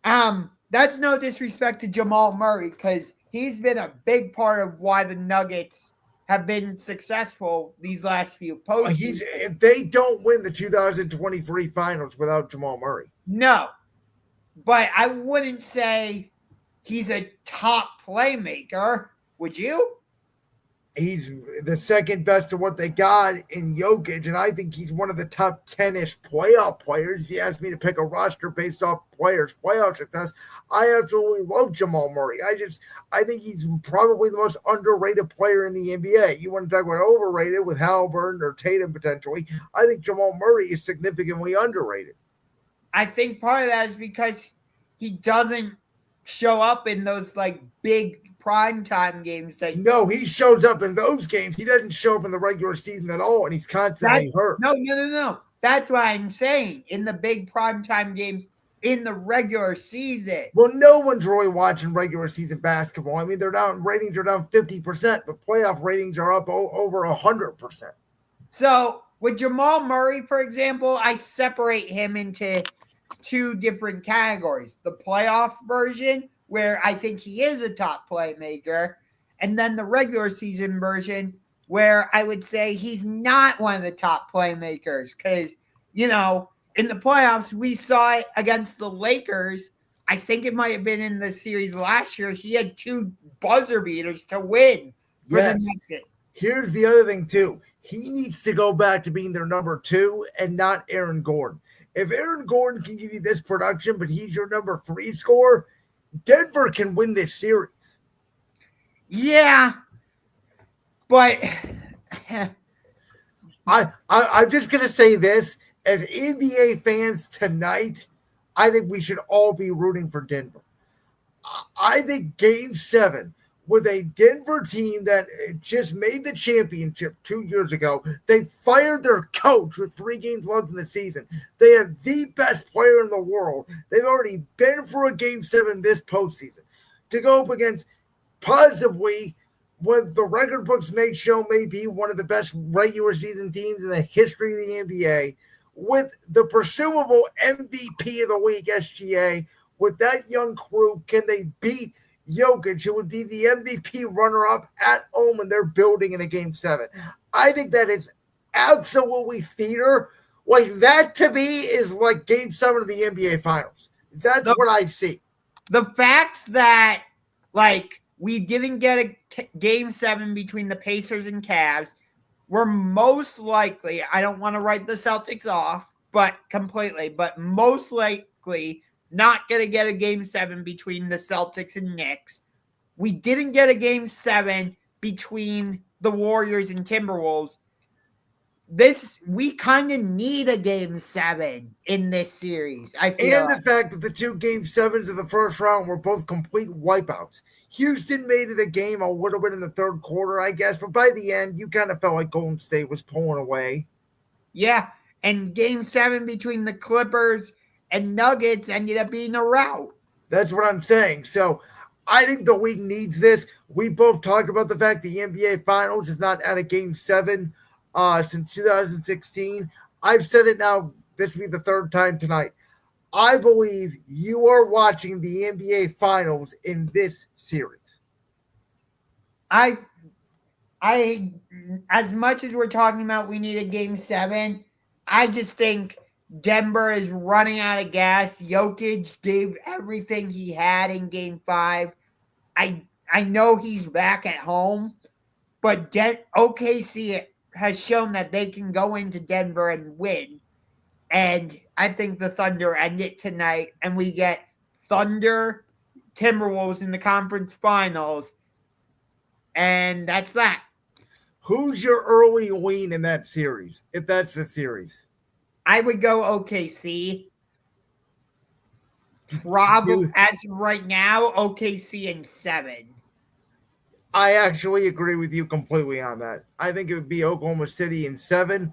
That's no disrespect to Jamal Murray because he's been a big part of why the Nuggets have been successful these last few postseasons. If they don't win the 2023 finals without Jamal Murray. No, but I wouldn't say he's a top playmaker. Would you? He's the second best of what they got in Jokic, and I think he's one of the top 10-ish playoff players. If you ask me to pick a roster based off players' playoff success, I absolutely love Jamal Murray. I think he's probably the most underrated player in the NBA. You want to talk about overrated with Halliburton or Tatum potentially. I think Jamal Murray is significantly underrated. I think part of that is because he doesn't show up in those like big primetime games. No, he shows up in those games. He doesn't show up in the regular season at all, and he's constantly hurt. No. That's what I'm saying. In the big primetime games in the regular season. Well, no one's really watching regular season basketball. I mean, ratings are down 50%, but playoff ratings are up over 100%. So with Jamal Murray, for example, I separate him into two different categories. The playoff version, where I think he is a top playmaker, and then the regular season version where I would say he's not one of the top playmakers because, in the playoffs, we saw it against the Lakers. I think it might have been in the series last year. He had 2 buzzer beaters to win for the Nuggets. Here's the other thing, too. He needs to go back to being their number 2 and not Aaron Gordon. If Aaron Gordon can give you this production, but he's your number 3 scorer, Denver can win this series. Yeah, but I'm just going to say this. As NBA fans tonight, I think we should all be rooting for Denver. I think Game 7 with a Denver team that just made the championship 2 years ago. They fired their coach with 3 games left in the season. They have the best player in the world. They've already been for a Game 7 this postseason. To go up against possibly what the record books may show may be one of the best regular season teams in the history of the NBA, with the presumable MVP of the week, SGA, with that young crew, can they beat Jokic, who would be the MVP runner-up at home, and they're building in a Game 7? I think that is absolutely theater. Like, that to me is like Game 7 of the NBA Finals. That's what I see. The fact that, we didn't get a Game 7 between the Pacers and Cavs, we're most likely, I don't want to write the Celtics off, but most likely not going to get a Game 7 between the Celtics and Knicks. We didn't get a Game 7 between the Warriors and Timberwolves. We kind of need a Game 7 in this series, I feel. And the fact that the 2 Game 7s of the first round were both complete wipeouts. Houston made it a game a little bit in the third quarter, I guess, but by the end, you kind of felt like Golden State was pulling away. Yeah, and Game 7 between the Clippers and Nuggets ended up being a rout. That's what I'm saying. So I think the league needs this. We both talked about the fact the NBA Finals is not at a Game 7 since 2016. I've said it now. This will be the 3rd time tonight. I believe you are watching the NBA Finals in this series. I as much as we're talking about we need a Game 7, I just think Denver is running out of gas. Jokic gave everything he had in Game 5. I know he's back at home, but OKC has shown that they can go into Denver and win. And I think the Thunder end it tonight, and we get Thunder Timberwolves in the conference finals. And that's that. Who's your early lean in that series, if that's the series? I would go OKC. Probably, as right now, OKC in 7. I actually agree with you completely on that. I think it would be Oklahoma City in 7.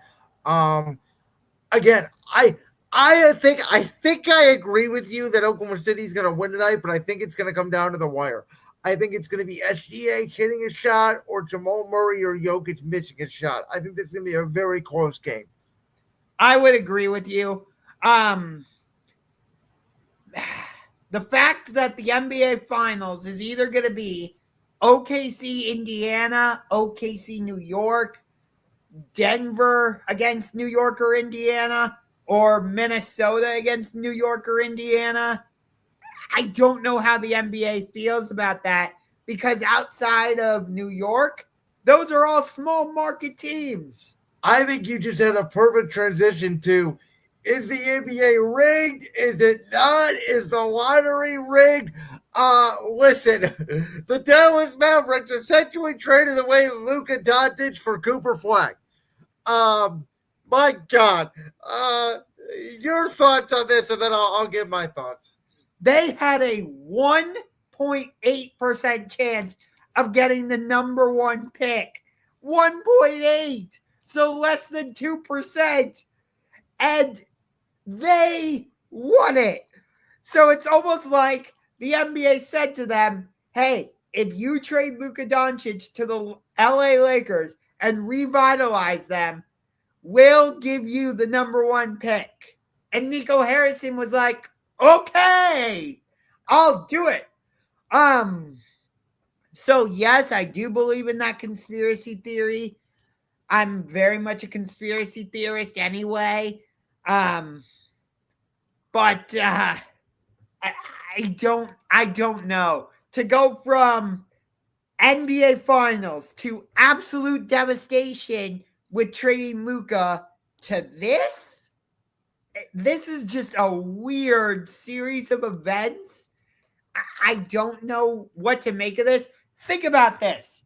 Again, I think I agree with you that Oklahoma City is going to win tonight, but I think it's going to come down to the wire. I think it's going to be SGA hitting a shot or Jamal Murray or Jokic missing a shot. I think this is going to be a very close game. I would agree with you. The fact that the NBA Finals is either going to be OKC, Indiana, OKC, New York, Denver against New York or Indiana, or Minnesota against New York or Indiana. I don't know how the NBA feels about that, because outside of New York, those are all small market teams. I think you just had a perfect transition to, is the NBA rigged? Is it not? Is the lottery rigged? Listen, the Dallas Mavericks essentially traded away Luka Doncic for Cooper Flag. My God. Your thoughts on this, and then I'll give my thoughts. They had a 1.8% chance of getting the number 1 pick. 1.8. So less than 2%. And they won it. So it's almost like the NBA said to them, hey, if you trade Luka Doncic to the LA Lakers and revitalize them, we'll give you the number 1 pick. And Nico Harrison was like, okay, I'll do it. So yes, I do believe in that conspiracy theory. I'm very much a conspiracy theorist anyway. Um, but I, I don't know. To go from NBA Finals to absolute devastation with trading Luka to this is just a weird series of events. I don't know what to make of this. Think about this.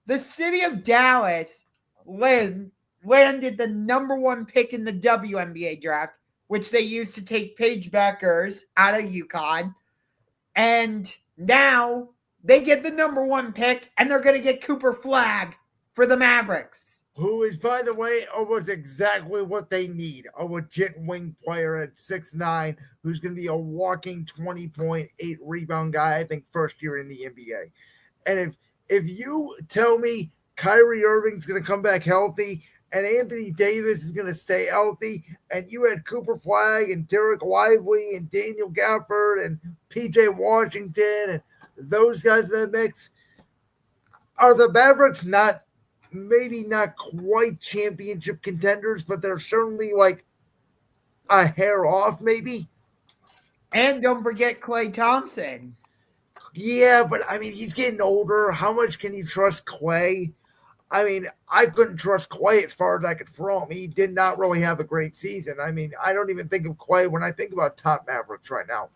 The city of Dallas landed the number one pick in the WNBA draft, which they used to take Paige Beckers out of UConn. And now they get the number one pick, and they're going to get Cooper Flagg for the Mavericks. Who is, by the way, almost exactly what they need. A legit wing player at 6'9", who's going to be a walking 20.8 rebound guy, I think, first year in the NBA. And if you tell me Kyrie Irving's going to come back healthy and Anthony Davis is going to stay healthy, and you had Cooper Flagg and Derek Lively and Daniel Gafford and PJ Washington and those guys in that mix, are the Mavericks maybe not quite championship contenders, but they're certainly like a hair off, maybe? And don't forget Klay Thompson. Yeah, but I mean, he's getting older. How much can you trust Klay? I mean, I couldn't trust Klay as far as I could throw him. He did not really have a great season. I mean, I don't even think of Klay when I think about top Mavericks right now.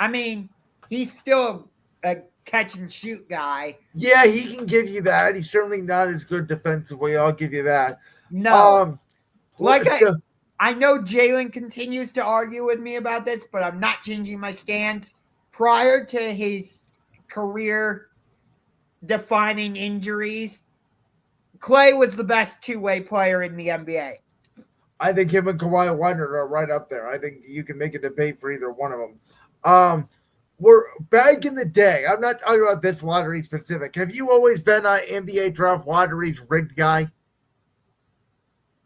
I mean, he's still a catch and shoot guy. Yeah, he can give you that. He's certainly not as good defensively. I'll give you that. No. I know Jalen continues to argue with me about this, but I'm not changing my stance. Prior to his career-defining injuries, Klay was the best two-way player in the NBA. I think him and Kawhi Leonard are right up there. I think you can make a debate for either one of them. We're back in the day. I'm not talking about this lottery specific. Have you always been an NBA draft lotteries rigged guy?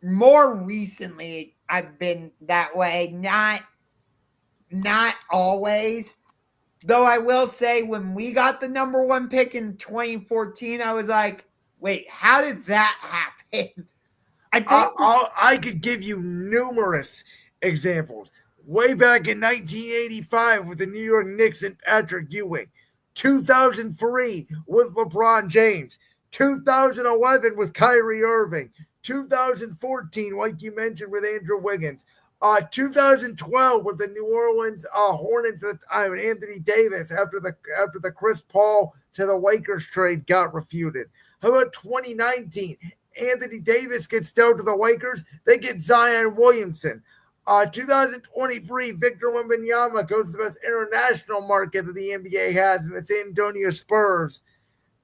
More recently, I've been that way. Not always. Though I will say, when we got the number one pick in 2014, I was like, wait, how did that happen? I could give you numerous examples. Way back in 1985 with the New York Knicks and Patrick Ewing. 2003 with LeBron James. 2011 with Kyrie Irving. 2014, like you mentioned, with Andrew Wiggins. 2012 with the New Orleans Hornets at the time, and Anthony Davis after the Chris Paul to the Lakers trade got refuted. How about 2019? Anthony Davis gets dealt to the Lakers. They get Zion Williamson. 2023, Victor Wembanyama goes to the best international market that the NBA has in the San Antonio Spurs.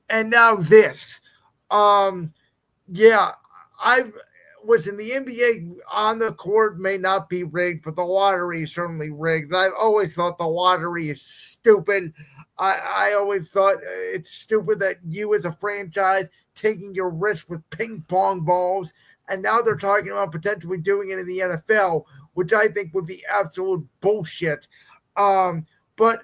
And now this. Yeah, listen, the NBA on the court may not be rigged, but the lottery is certainly rigged. I've always thought the lottery is stupid. I always thought it's stupid that you as a franchise taking your risk with ping pong balls, and now they're talking about potentially doing it in the NFL, which I think would be absolute bullshit. But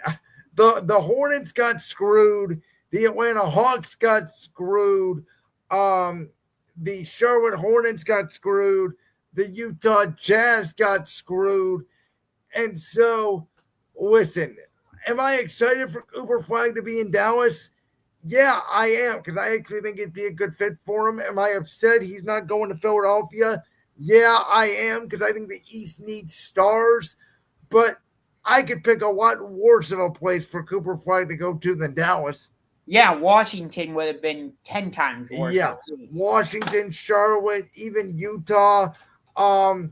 the Hornets got screwed. The Atlanta Hawks got screwed. The Charlotte Hornets got screwed. The Utah Jazz got screwed. And so, listen, am I excited for Cooper Flagg to be in Dallas? Yeah, I am, because I actually think it'd be a good fit for him. Am I upset he's not going to Philadelphia? Yeah, I am, because I think the East needs stars. But I could pick a lot worse of a place for Cooper Flagg to go to than Dallas. Yeah, Washington would have been 10 times worse. Yeah, Washington, Charlotte, even Utah. I've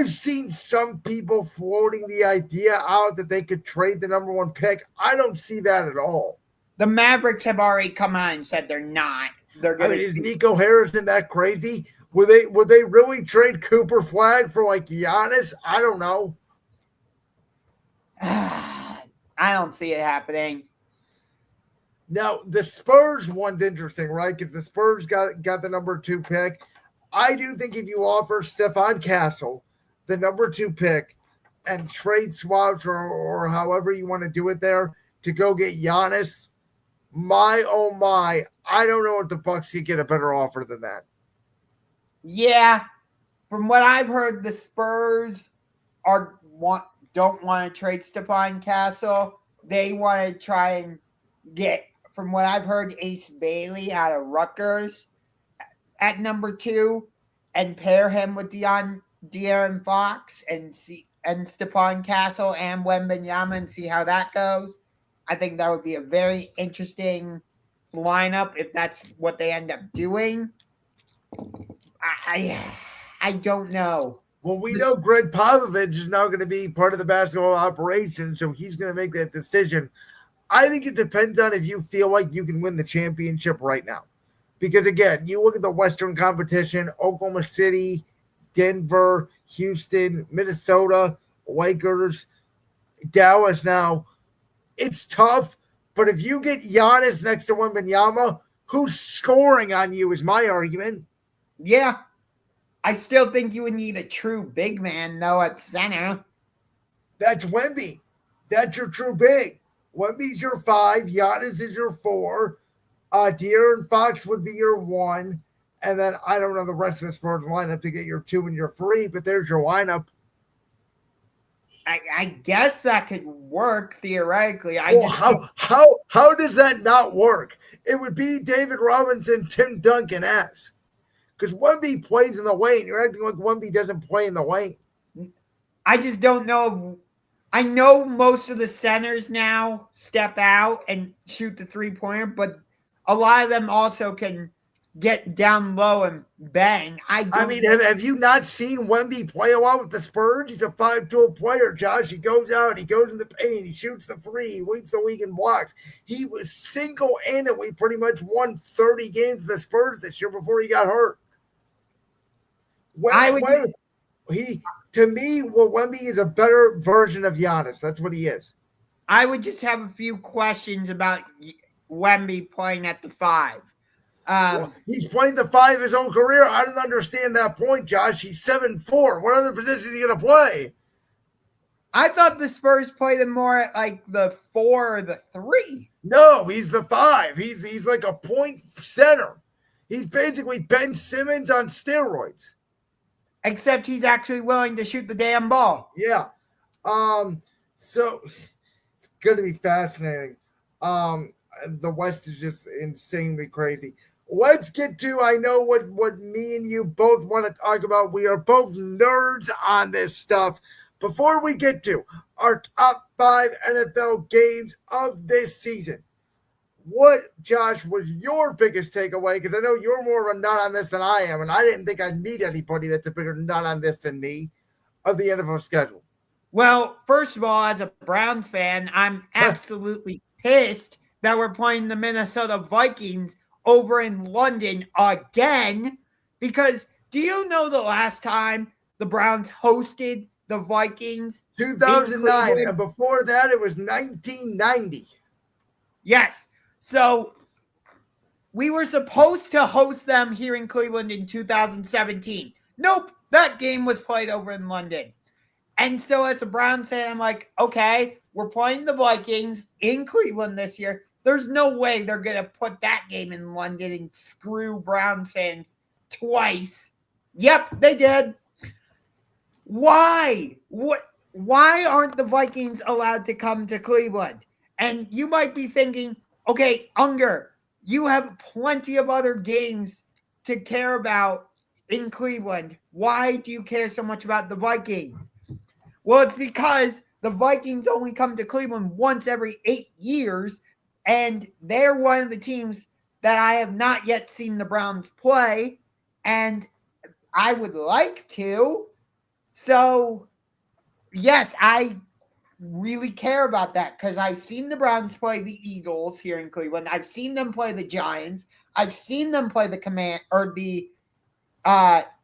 seen some people floating the idea out that they could trade the number one pick. I don't see that at all. The Mavericks have already come out and said they're not. Is Nico Harrison that crazy? Would they really trade Cooper Flagg for like Giannis? I don't know. I don't see it happening. Now, the Spurs one's interesting, right? Because the Spurs got the number 2 pick. I do think if you offer Stephon Castle the number 2 pick and trade swaps or however you want to do it there, to go get Giannis, my oh my, I don't know if the Bucks could get a better offer than that. Yeah, from what I've heard, the Spurs don't want to trade Stephon Castle. They want to try and get, from what I've heard, Ace Bailey out of Rutgers at number 2 and pair him with De'Aaron Fox and Stephon Castle and Wembanyama and see how that goes. I think that would be a very interesting lineup if that's what they end up doing. I don't know. Well, we know Greg Popovich is now going to be part of the basketball operation, so he's going to make that decision. I think it depends on if you feel like you can win the championship right now. Because, again, you look at the Western competition, Oklahoma City, Denver, Houston, Minnesota, Lakers, Dallas now. It's tough, but if you get Giannis next to Wembanyama, who's scoring on you is my argument. Yeah. I still think you would need a true big man, though, at center. That's Wemby. That's your true big. Wemby's your 5. Giannis is your 4. De'Aaron Fox would be your 1. And then I don't know the rest of the Spurs lineup to get your 2 and your 3, but there's your lineup. I guess that could work theoretically. How does that not work? It would be David Robinson, Tim Duncan-esque. Because Wemby plays in the lane. You're acting like Wemby doesn't play in the lane. I just don't know. I know most of the centers now step out and shoot the 3-pointer, but a lot of them also can get down low and bang. Have you not seen Wemby play a lot with the Spurs? He's a 5-tool player, Josh. He goes out, he goes in the paint, he shoots the 3, he leads the league in blocks. He was single-handedly pretty much won 30 games of the Spurs this year before he got hurt. To me, Wemby is a better version of Giannis. That's what he is. I would just have a few questions about Wemby playing at the 5. He's playing the 5 his own career. I don't understand that point, Josh. He's 7'4". What other position is he going to play? I thought the Spurs played him more at like the 4 or the 3. No, he's the 5. He's like a point center. He's basically Ben Simmons on steroids. Except he's actually willing to shoot the damn ball. Yeah. So it's going to be fascinating. The West is just insanely crazy. Let's get to, I know what me and you both want to talk about. We are both nerds on this stuff. Before we get to our top 5 NFL games of this season, what, Josh, was your biggest takeaway? Because I know you're more of a nut on this than I am, and I didn't think I'd meet anybody that's a bigger nut on this than me of the NFL schedule. Well, first of all, as a Browns fan, I'm absolutely pissed that we're playing the Minnesota Vikings over in London again. Because do you know the last time the Browns hosted the Vikings? 2009, and before that, it was 1990. Yes. So we were supposed to host them here in Cleveland in 2017. Nope, that game was played over in London. And so as a Browns fan, I'm like, okay, we're playing the Vikings in Cleveland this year. There's no way they're going to put that game in London and screw Browns fans twice. Yep, they did. Why? Why aren't the Vikings allowed to come to Cleveland? And you might be thinking, okay, Unger, you have plenty of other games to care about in Cleveland. Why do you care so much about the Vikings? Well, it's because the Vikings only come to Cleveland once every 8 years, and they're one of the teams that I have not yet seen the Browns play, and I would like to. So, yes, I really care about that because I've seen the Browns play the Eagles here in Cleveland. I've seen them play the Giants. I've seen them play the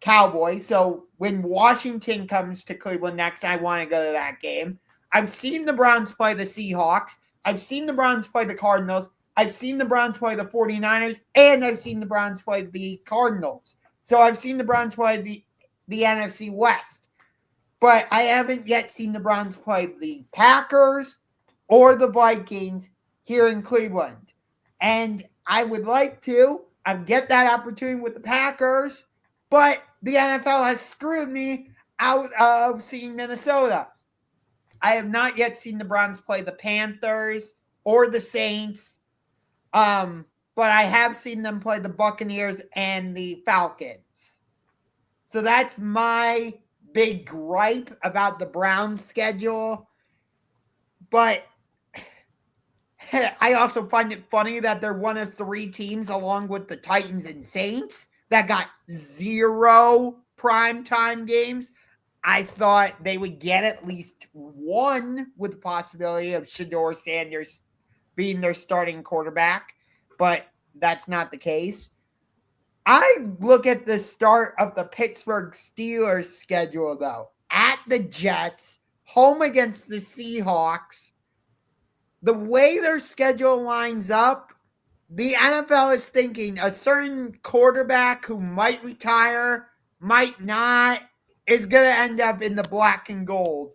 Cowboys. So when Washington comes to Cleveland next, I want to go to that game. I've seen the Browns play the Seahawks. I've seen the Browns play the Cardinals. I've seen the Browns play the 49ers, and I've seen the Browns play the Cardinals. So I've seen the Browns play the NFC West. But I haven't yet seen the Browns play the Packers or the Vikings here in Cleveland. And I would like to get that opportunity with the Packers, but the NFL has screwed me out of seeing Minnesota. I have not yet seen the Browns play the Panthers or the Saints, but I have seen them play the Buccaneers and the Falcons. So that's my big gripe about the Browns schedule. But I also find it funny that they're one of 3 teams, along with the Titans and Saints, that got 0 primetime games. I thought they would get at least one with the possibility of Shedeur Sanders being their starting quarterback, but that's not the case. I look at the start of the Pittsburgh Steelers schedule, though. At the Jets, home against the Seahawks. The way their schedule lines up, the NFL is thinking a certain quarterback who might retire, might not, is going to end up in the black and gold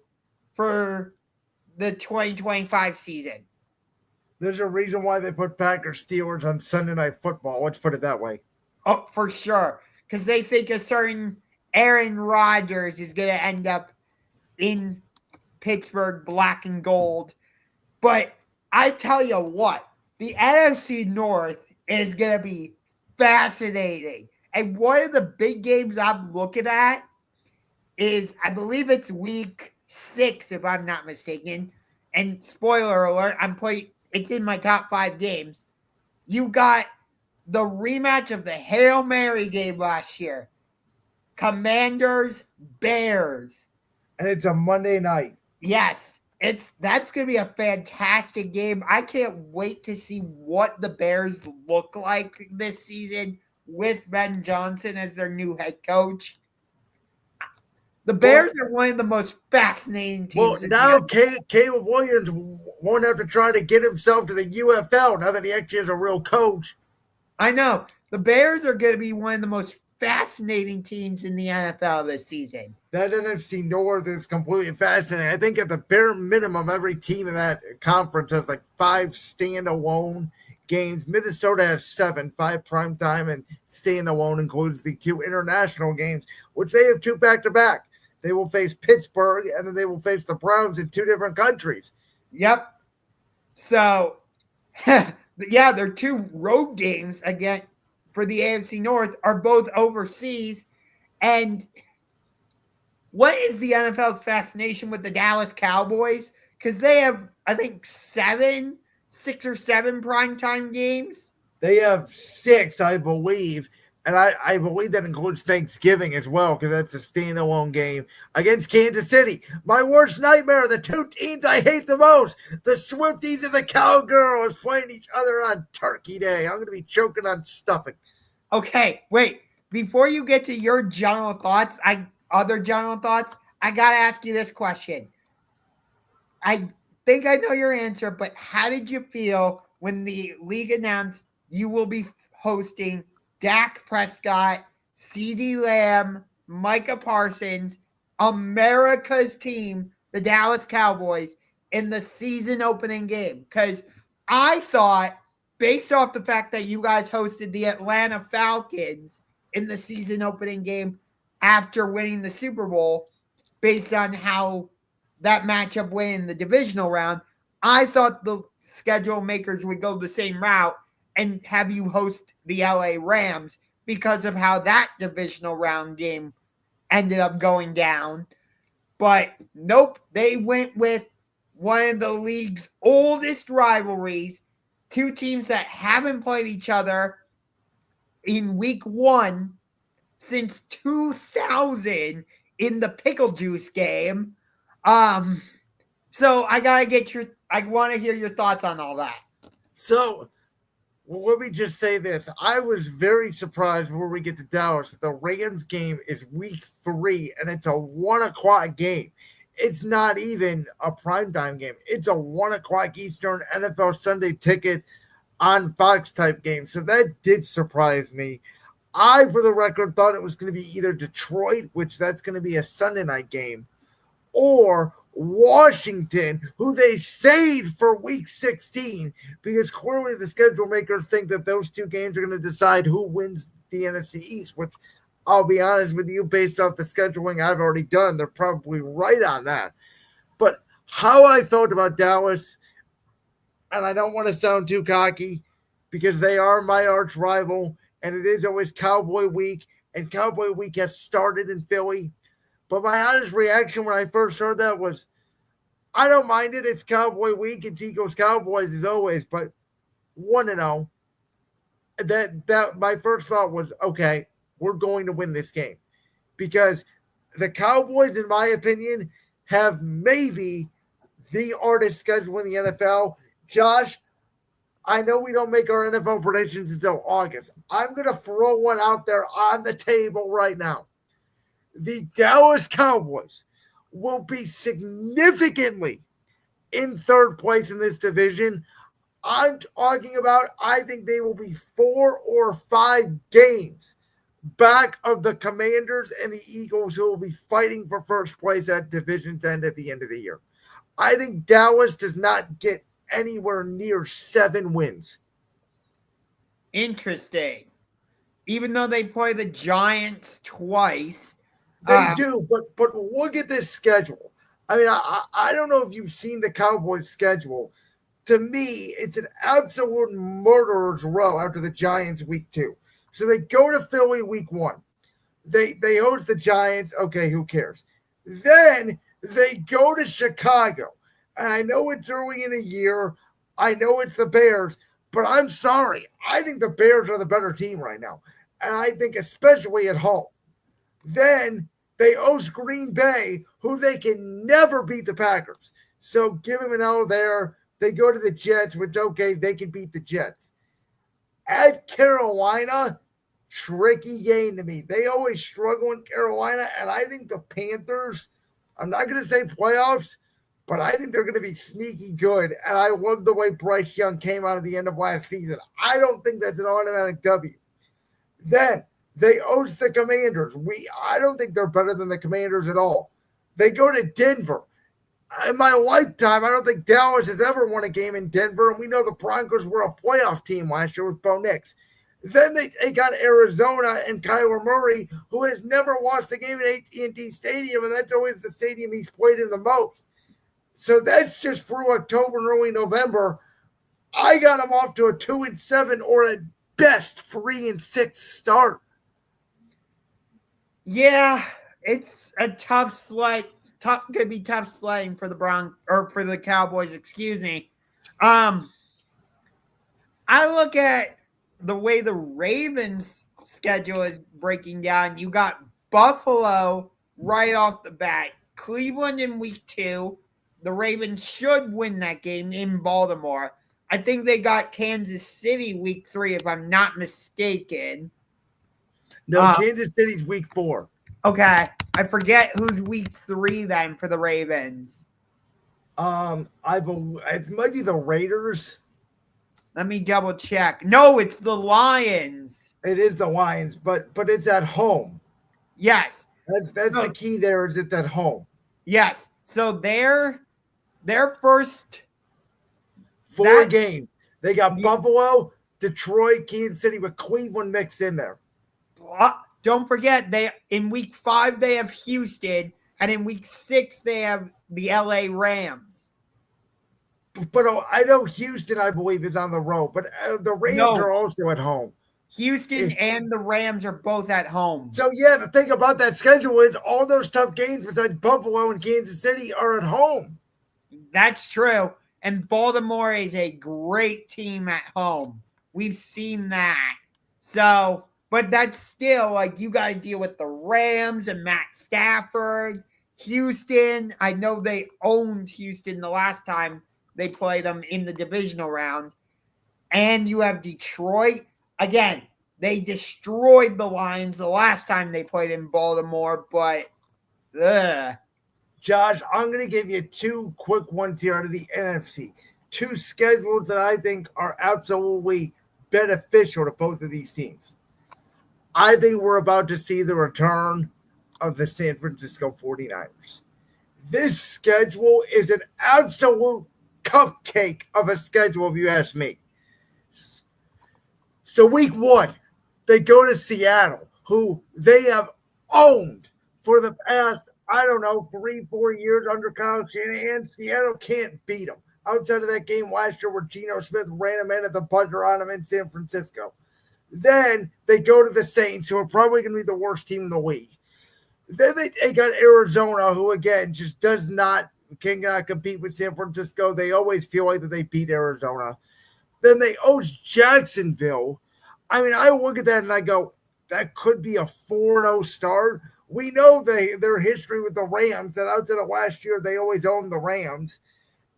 for the 2025 season. There's a reason why they put Packers Steelers on Sunday Night Football. Let's put it that way. Oh, for sure. Because they think a certain Aaron Rodgers is going to end up in Pittsburgh black and gold. But I tell you what, the NFC North is going to be fascinating. And one of the big games I'm looking at is, I believe it's week 6, if I'm not mistaken. And spoiler alert, it's in my top 5 games. You got the rematch of the Hail Mary game last year. Commanders, Bears. And it's a Monday night. Yes. That's going to be a fantastic game. I can't wait to see what the Bears look like this season with Ben Johnson as their new head coach. The Bears are one of the most fascinating teams. Well, now Caleb Williams won't have to try to get himself to the UFL now that he actually has a real coach. I know. The Bears are going to be one of the most fascinating teams in the NFL this season. That NFC North is completely fascinating. I think at the bare minimum, every team in that conference has like 5 standalone games. Minnesota has 7, 5 primetime, and standalone includes the 2 international games, which they have 2 back-to-back. They will face Pittsburgh, and then they will face the Browns in 2 different countries. Yep. So, yeah, their 2 road games again for the AFC North are both overseas. And what is the NFL's fascination with the Dallas Cowboys? Because they have, I think, 6 or 7 primetime games. They have 6, I believe. And I believe that includes Thanksgiving as well, because that's a standalone game against Kansas City. My worst nightmare, the 2 teams I hate the most, the Swifties and the Cowgirls playing each other on Turkey Day. I'm going to be choking on stuffing. Okay, wait. Before you get to your general thoughts, I got to ask you this question. I think I know your answer, but how did you feel when the league announced you will be hosting Dak Prescott, CeeDee Lamb, Micah Parsons, America's team, the Dallas Cowboys, in the season opening game? Because I thought, based off the fact that you guys hosted the Atlanta Falcons in the season opening game after winning the Super Bowl, based on how that matchup went in the divisional round, I thought the schedule makers would go the same route and have you host the LA Rams because of how that divisional round game ended up going down. But nope, they went with one of the league's oldest rivalries, 2 teams that haven't played each other in week 1 since 2000 in the pickle juice game. So I want to hear your thoughts on all that. So, let me just say this. I was very surprised when we get to Dallas that the Rams game is week 3 and it's a 1:00 game. It's not even a primetime game. It's a 1:00 Eastern NFL Sunday ticket on Fox type game. So that did surprise me. I, for the record, thought it was going to be either Detroit, which that's going to be a Sunday night game, or Washington, who they saved for week 16, because clearly the schedule makers think that those two games are going to decide who wins the NFC East, which I'll be honest with you, based off the scheduling I've already done, they're probably right on that. But how I thought about Dallas, and I don't want to sound too cocky because they are my arch rival, and it is always Cowboy Week, and Cowboy Week has started in Philly. But my honest reaction when I first heard that was, I don't mind it. It's Cowboy Week. It's Eagles Cowboys as always, but 1-0. That my first thought was, okay, we're going to win this game because the Cowboys, in my opinion, have maybe the hardest schedule in the NFL. Josh, I know we don't make our NFL predictions until August. I'm going to throw one out there on the table right now. The Dallas Cowboys will be significantly in third place in this division. I'm talking about, I think they will be 4 or 5 games back of the Commanders and the Eagles, who will be fighting for first place at division's end at the end of the year. I think Dallas does not get anywhere near 7 wins. Interesting. Even though they play the Giants twice. They do, but look at this schedule. I mean, I don't know if you've seen the Cowboys' schedule. To me, it's an absolute murderer's row after the Giants week 2. So they go to Philly week 1. They host the Giants. Okay, who cares? Then they go to Chicago. And I know it's early in the year. I know it's the Bears. But I'm sorry. I think the Bears are the better team right now. And I think especially at home. Then they host Green Bay, who they can never beat the Packers. So give them an L there. They go to the Jets, which, okay, they can beat the Jets. At Carolina, tricky game to me. They always struggle in Carolina, and I think the Panthers, I'm not going to say playoffs, but I think they're going to be sneaky good, and I love the way Bryce Young came out at the end of last season. I don't think that's an automatic W. Then they host the Commanders. I don't think they're better than the Commanders at all. They go to Denver. In my lifetime, I don't think Dallas has ever won a game in Denver, and we know the Broncos were a playoff team last year with Bo Nix. Then they got Arizona and Kyler Murray, who has never lost a game in AT&T Stadium, and that's always the stadium he's played in the most. So that's just through October and early November. I got him off to a 2-7 or at best 3-6 start. Yeah, it's a tough slate. Could be tough sledding for the Cowboys. Excuse me. I look at the way the Ravens' schedule is breaking down. You got Buffalo right off the bat, Cleveland in week 2. The Ravens should win that game in Baltimore. I think they got Kansas City week 3, if I'm not mistaken. No, Kansas City's week 4. Okay. I forget who's week 3 then for the Ravens. It might be the Raiders. Let me double check. No, it's the Lions. It is the Lions, but it's at home. Yes. That's the key there, is it's at home. Yes. So their first 4 games. They got Buffalo, Detroit, Kansas City, with Cleveland mixed in there. Don't forget, in week 5 they have Houston, and in week 6 they have the LA Rams. But I know Houston, I believe, is on the road, but the Rams are also at home. Houston and the Rams are both at home. So, yeah, the thing about that schedule is all those tough games besides Buffalo and Kansas City are at home. That's true. And Baltimore is a great team at home. We've seen that. So, but that's still, like, you got to deal with the Rams and Matt Stafford. Houston, I know they owned Houston the last time they played them in the divisional round. And you have Detroit. Again, they destroyed the Lions the last time they played in Baltimore, but Josh, I'm going to give you 2 quick ones here out of the NFC. 2 schedules that I think are absolutely beneficial to both of these teams. I think we're about to see the return of the San Francisco 49ers. This schedule is an absolute cupcake of a schedule, if you ask me. So week one, they go to Seattle, who they have owned for the past, I don't know, 3, 4 years under Kyle Shanahan. Seattle can't beat them. Outside of that game last year where Geno Smith ran him in at the buzzer on him in San Francisco. Then they go to the Saints, who are probably going to be the worst team in the league. Then they got Arizona, who again just does not cannot compete with San Francisco. They always feel like that they beat Arizona. Then they host Jacksonville. I mean, I look at that and I go, that could be a 4-0 start. We know their history with the Rams, that outside of last year, they always owned the Rams.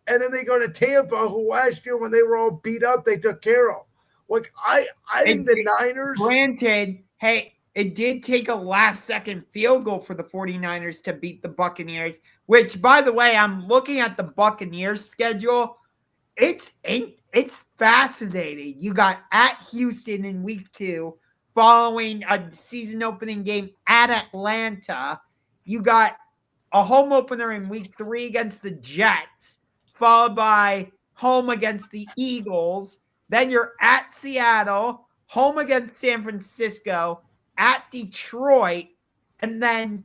And then they go to Tampa, who last year when they were all beat up, they took care of. Like I think the Niners. Granted, hey, it did take a last-second field goal for the 49ers to beat the Buccaneers, which, by the way, I'm looking at the Buccaneers schedule. It's fascinating. You got at Houston in week 2, following a season opening game at Atlanta. You got a home opener in week 3 against the Jets, followed by home against the Eagles. Then you're at Seattle, home against San Francisco, at Detroit, and then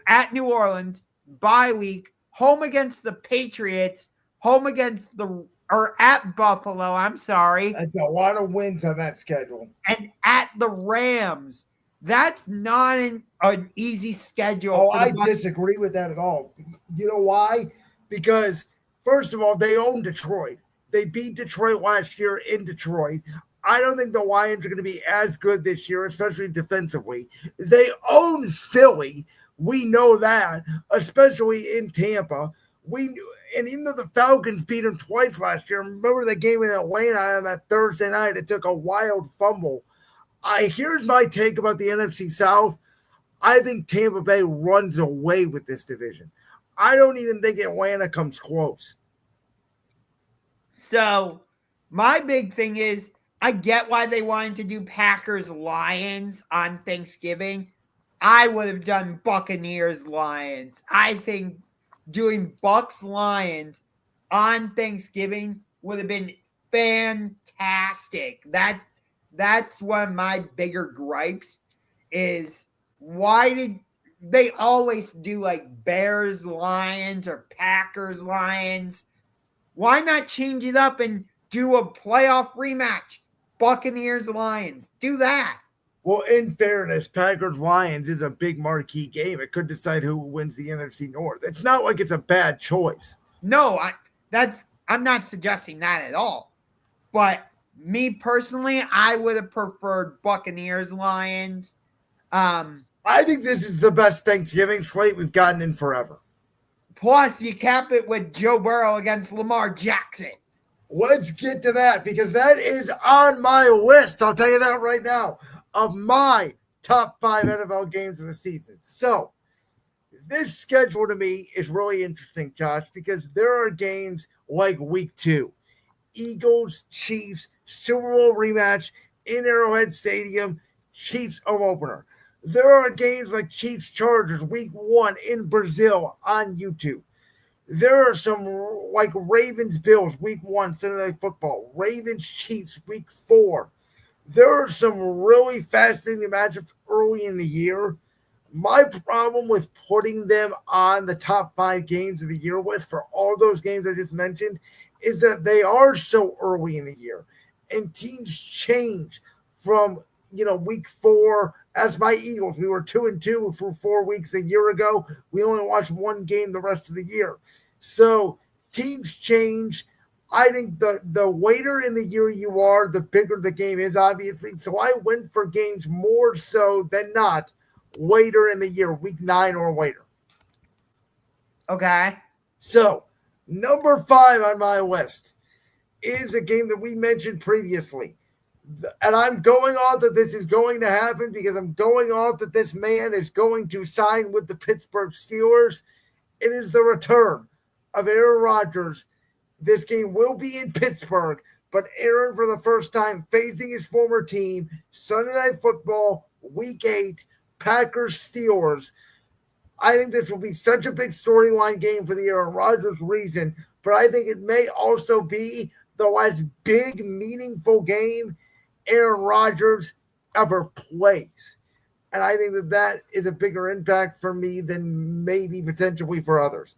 at New Orleans, bye week, home against the Patriots, home against at Buffalo, I'm sorry. That's a lot of wins on that schedule. And at the Rams. That's not an easy schedule. Oh, I disagree with that at all. You know why? Because, first of all, they own Detroit. They beat Detroit last year in Detroit. I don't think the Lions are going to be as good this year, especially defensively. They own Philly. We know that, especially in Tampa. And even though the Falcons beat them twice last year, remember the game in Atlanta on that Thursday night? It took a wild fumble. Here's my take about the NFC South. I think Tampa Bay runs away with this division. I don't even think Atlanta comes close. So my big thing is, I get why they wanted to do Packers-Lions on Thanksgiving. I would have done Buccaneers-Lions. I think doing Bucs-Lions on Thanksgiving would have been fantastic. That's one of my bigger gripes is, why did they always do like Bears-Lions or Packers-Lions? Why not change it up and do a playoff rematch? Buccaneers-Lions. Do that. Well, in fairness, Packers-Lions is a big marquee game. It could decide who wins the NFC North. It's not like it's a bad choice. No, I'm not suggesting that at all. But me personally, I would have preferred Buccaneers-Lions. I think this is the best Thanksgiving slate we've gotten in forever. Plus, you cap it with Joe Burrow against Lamar Jackson. Let's get to that, because that is on my list. I'll tell you that right now, of my top 5 NFL games of the season. So this schedule to me is really interesting, Josh, because there are games like week 2, Eagles, Chiefs, Super Bowl rematch in Arrowhead Stadium, Chiefs home opener. There are games like Chiefs Chargers week 1 in Brazil on YouTube. There are some like Ravens Bills week 1 Sunday Night Football, Ravens Chiefs week 4. There are some really fascinating matchups early in the year. My problem with putting them on the top 5 games of the year list for all those games I just mentioned is that they are so early in the year, and teams change from week 4. As my Eagles, we were 2-2 for 4 weeks a year ago. We only watched 1 game the rest of the year. So teams change. I think the later in the year you are, the bigger the game is, obviously. So I went for games more so than not later in the year, week 9 or later. Okay. So number 5 on my list is a game that we mentioned previously. And I'm going off that this is going to happen because I'm going off that this man is going to sign with the Pittsburgh Steelers. It is the return of Aaron Rodgers. This game will be in Pittsburgh, but Aaron, for the first time, facing his former team, Sunday Night Football, Week 8, Packers-Steelers. I think this will be such a big storyline game for the Aaron Rodgers reason, but I think it may also be the last big, meaningful game Aaron Rodgers ever plays. And I think that that is a bigger impact for me than maybe potentially for others.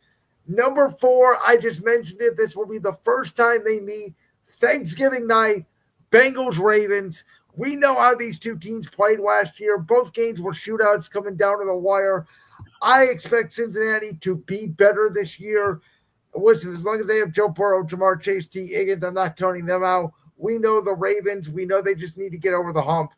Number four, I just mentioned it. This will be the first time they meet Thanksgiving night, Bengals Ravens. We know how these two teams played last year. Both games were shootouts coming down to the wire. I expect Cincinnati to be better this year. Listen, as long as they have Joe Burrow, Jamar Chase, T. Higgins, I'm not counting them out. We know the Ravens. We know they just need to get over the hump.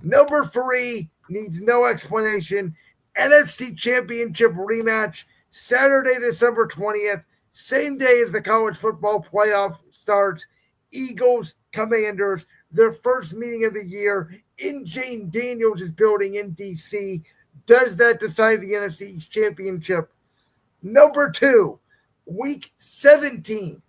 Number three needs no explanation. NFC Championship rematch, Saturday, December 20th, same day as the college football playoff starts. Eagles, Commanders, their first meeting of the year in Jane Daniels' building in D.C. Does that decide the NFC Championship? Number two, week 17,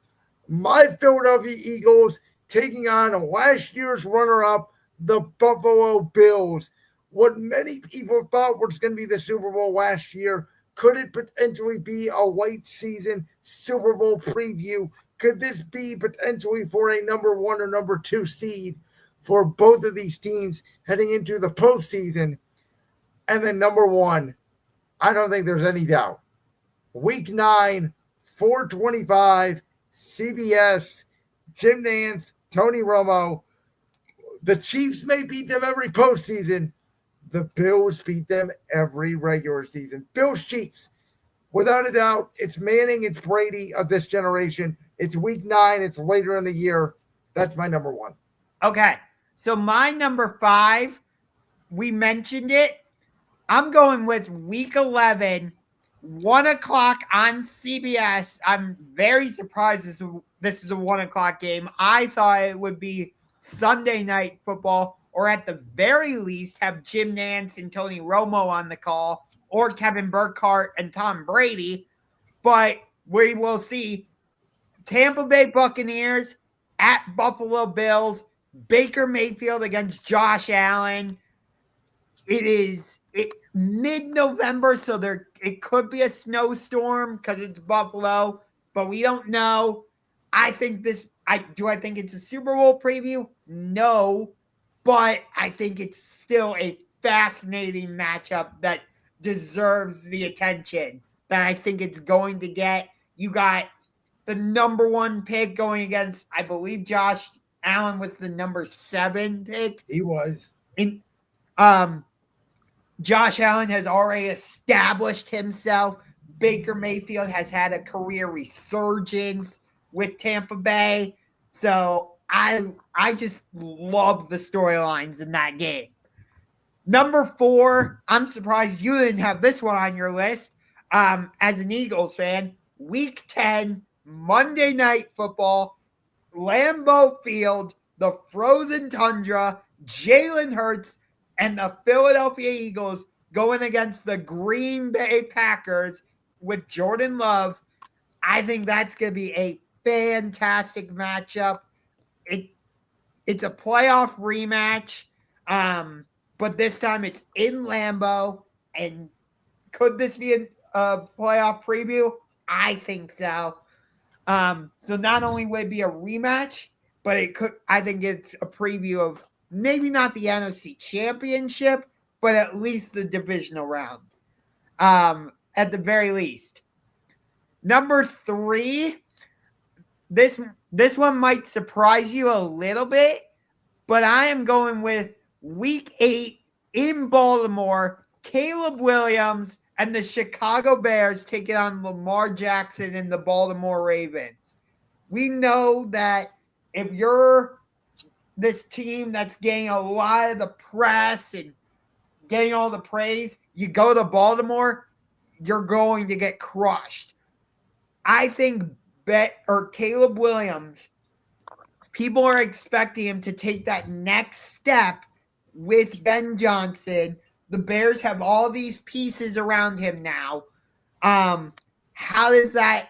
my Philadelphia Eagles taking on last year's runner-up, the Buffalo Bills. What many people thought was going to be the Super Bowl last year, could it potentially be a late season Super Bowl preview? Could this be potentially for a number one or number two seed for both of these teams heading into the postseason? And then number one, I don't think there's any doubt. Week 9, 425, CBS, Jim Nantz, Tony Romo. The Chiefs may beat them every postseason. The Bills beat them every regular season. Bills, Chiefs. Without a doubt, it's Manning, it's Brady of this generation. It's week 9. It's later in the year. That's my number one. Okay. So my number 5, we mentioned it. I'm going with week 11, 1 o'clock on CBS. I'm very surprised this is a 1 o'clock game. I thought it would be Sunday night football, or at the very least have Jim Nantz and Tony Romo on the call, or Kevin Burkhardt and Tom Brady. But we will see Tampa Bay Buccaneers at Buffalo Bills, Baker Mayfield against Josh Allen. It is mid-November, so it could be a snowstorm because it's Buffalo, but we don't know. I think I think it's a Super Bowl preview? No, but I think it's still a fascinating matchup that deserves the attention that I think it's going to get. You got the number 1 pick going against, I believe Josh Allen was the number 7 pick. He was. Josh Allen has already established himself. Baker Mayfield has had a career resurgence with Tampa Bay. So I just love the storylines in that game. Number 4, I'm surprised you didn't have this one on your list. As an Eagles fan, week 10, Monday Night Football, Lambeau Field, the frozen tundra, Jalen Hurts, and the Philadelphia Eagles going against the Green Bay Packers with Jordan Love. I think that's going to be a fantastic matchup. It's a playoff rematch, but this time it's in Lambeau. And could this be a playoff preview? I think so. So not only would it be a rematch, but I think it's a preview of maybe not the NFC Championship, but at least the divisional round. At the very least. Number 3, this one might surprise you a little bit, but I am going with week 8 in Baltimore, Caleb Williams and the Chicago Bears taking on Lamar Jackson and the Baltimore Ravens. We know that if you're this team that's getting a lot of the press and getting all the praise, you go to Baltimore, you're going to get crushed. I think Caleb Williams, people are expecting him to take that next step with Ben Johnson. The Bears have all these pieces around him now. How does that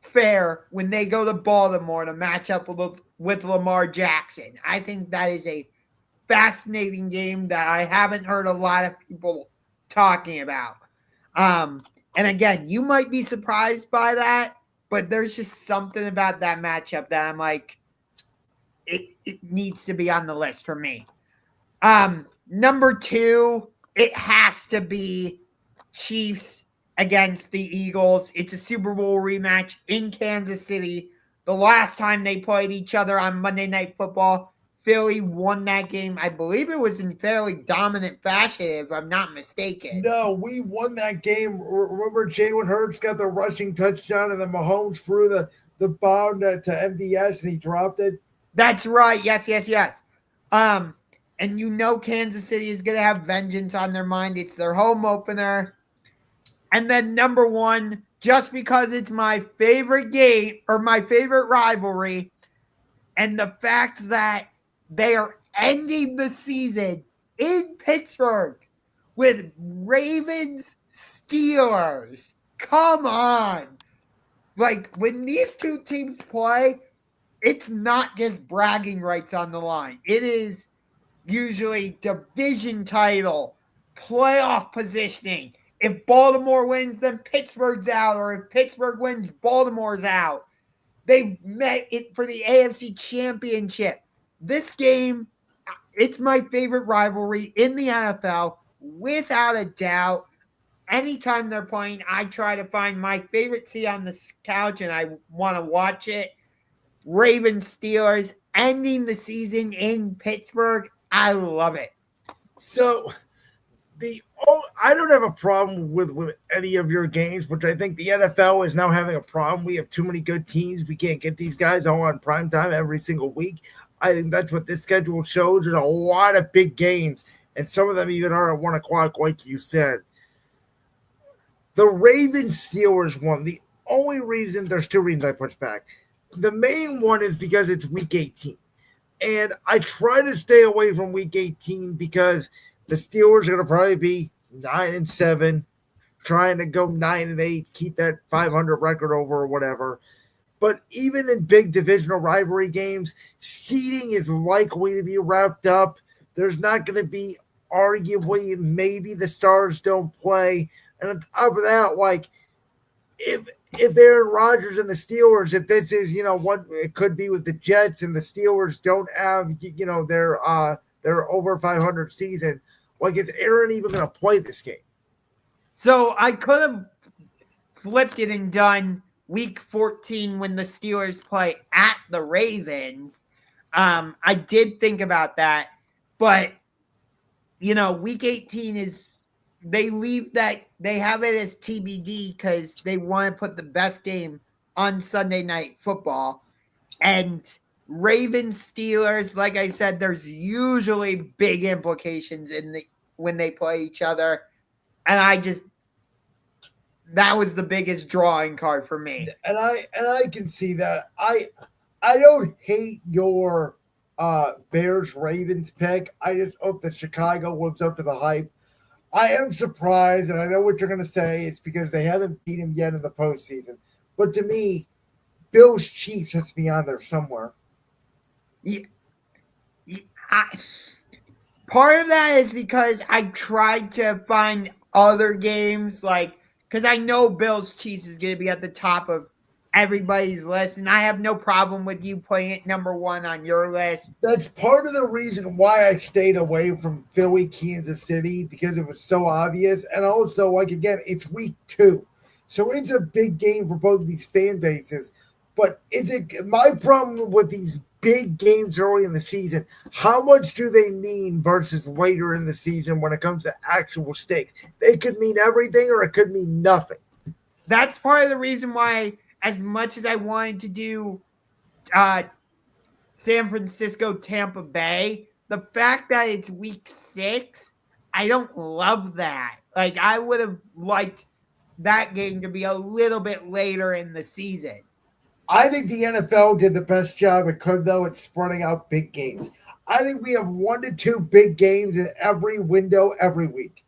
fare when they go to Baltimore to match up with Lamar Jackson? I think that is a fascinating game that I haven't heard a lot of people talking about. And again, you might be surprised by that, but there's just something about that matchup that I'm like, it needs to be on the list for me. Number 2, it has to be Chiefs against the Eagles. It's a Super Bowl rematch in Kansas City. The last time they played each other on Monday Night Football, Philly won that game. I believe it was in fairly dominant fashion, if I'm not mistaken. No, we won that game. Remember, Jalen Hurts got the rushing touchdown, and then Mahomes threw the bomb to MVS, and he dropped it. That's right. Yes. And you know Kansas City is going to have vengeance on their mind. It's their home opener. And then number 1, just because it's my favorite game or my favorite rivalry, and the fact that they are ending the season in Pittsburgh with Ravens Steelers. Come on. Like, when these two teams play, it's not just bragging rights on the line. It is usually division title, playoff positioning. If Baltimore wins, then Pittsburgh's out, or if Pittsburgh wins, Baltimore's out. They met it for the AFC Championship. This game, it's my favorite rivalry in the NFL, without a doubt. Anytime they're playing, I try to find my favorite seat on the couch and I want to watch it. Ravens Steelers ending the season in Pittsburgh. I love it. So I don't have a problem with any of your games, but I think the NFL is now having a problem. We have too many good teams. We can't get these guys all on prime time every single week. I think that's what this schedule shows. There's a lot of big games, and some of them even are at 1 o'clock, like you said. The Ravens Steelers one. The only reason, there's 2 reasons I push back. The main one is because it's week 18. And I try to stay away from week 18 because the Steelers are going to probably be 9-7, trying to go 9-8, keep that 500 record over or whatever. But even in big divisional rivalry games, seeding is likely to be wrapped up. There's not going to be, arguably, maybe the Stars don't play. And on top of that, like, if Aaron Rodgers and the Steelers, if this is, what it could be with the Jets and the Steelers don't have, their over 500 season, like, is Aaron even going to play this game? So I could have flipped it and done week 14 when the Steelers play at the Ravens. I did think about that, but, week 18 is, they leave that, they have it as TBD because they want to put the best game on Sunday Night Football. And Ravens Steelers, like I said, there's usually big implications when they play each other. And that was the biggest drawing card for me. And I can see that. I don't hate your Bears Ravens pick. I just hope that Chicago lives up to the hype. I am surprised, and I know what you're going to say. It's because they haven't beat him yet in the postseason. But to me, Bills Chiefs has to be on there somewhere. Yeah, part of that is because I tried to find other games, because I know Bills Chiefs is going to be at the top of everybody's list, and I have no problem with you putting it number 1 on your list. That's part of the reason why I stayed away from Philly, Kansas City, because it was so obvious. And also, again, it's week 2. So it's a big game for both of these fan bases. But my problem with these big games early in the season, how much do they mean versus later in the season when it comes to actual stakes? They could mean everything or it could mean nothing. That's part of the reason why, as much as I wanted to do San Francisco, Tampa Bay, the fact that it's week 6, I don't love that. I would have liked that game to be a little bit later in the season. I think the NFL did the best job it could, though, at spreading out big games. I think we have 1 to 2 big games in every window every week.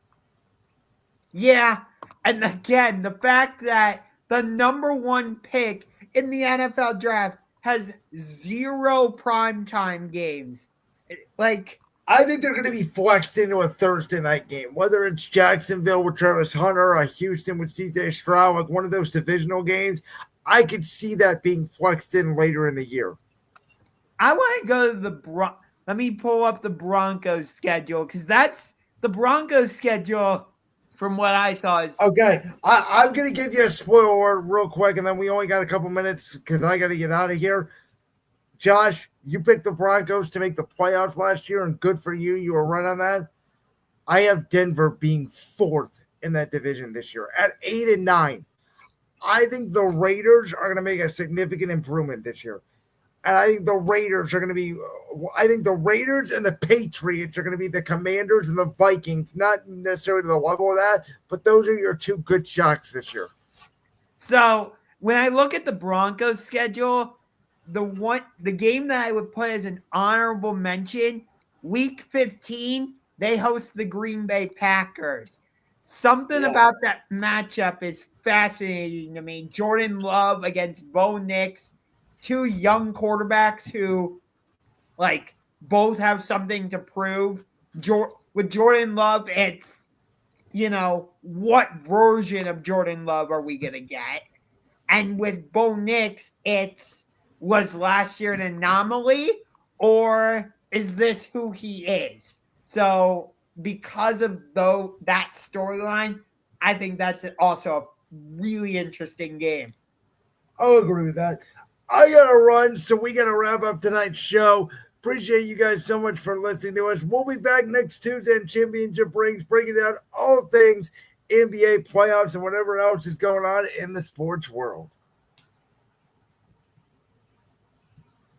Yeah, and again, the fact that the number 1 pick in the NFL draft has 0 primetime games. I think they're going to be flexed into a Thursday night game, whether it's Jacksonville with Travis Hunter or Houston with CJ Stroud, like one of those divisional games. I could see that being flexed in later in the year. I want to go to the Let me pull up the Broncos schedule because that's the Broncos schedule. From what I saw, is okay. I'm going to give you a spoiler real quick, and then we only got a couple minutes because I got to get out of here. Josh, you picked the Broncos to make the playoffs last year, and good for you. You were right on that. I have Denver being fourth in that division this year at 8-9. I think the Raiders are going to make a significant improvement this year. And I think the Raiders are going to be – I think the Raiders and the Patriots are going to be the Commanders and the Vikings, not necessarily to the level of that, but those are your two good shocks this year. So when I look at the Broncos schedule, the game that I would put as an honorable mention, Week 15, they host the Green Bay Packers. Something about that matchup is fascinating to me. Jordan Love against Bo Nix, two young quarterbacks who, like, both have something to prove. With Jordan Love, it's, what version of Jordan Love are we going to get? And with Bo Nix, was last year an anomaly, or is this who he is? So because of that storyline, I think that's also a really interesting game. I'll agree with that. I got to run, so we got to wrap up tonight's show. Appreciate you guys so much for listening to us. We'll be back next Tuesday in Championship Rings, breaking down all things NBA playoffs and whatever else is going on in the sports world.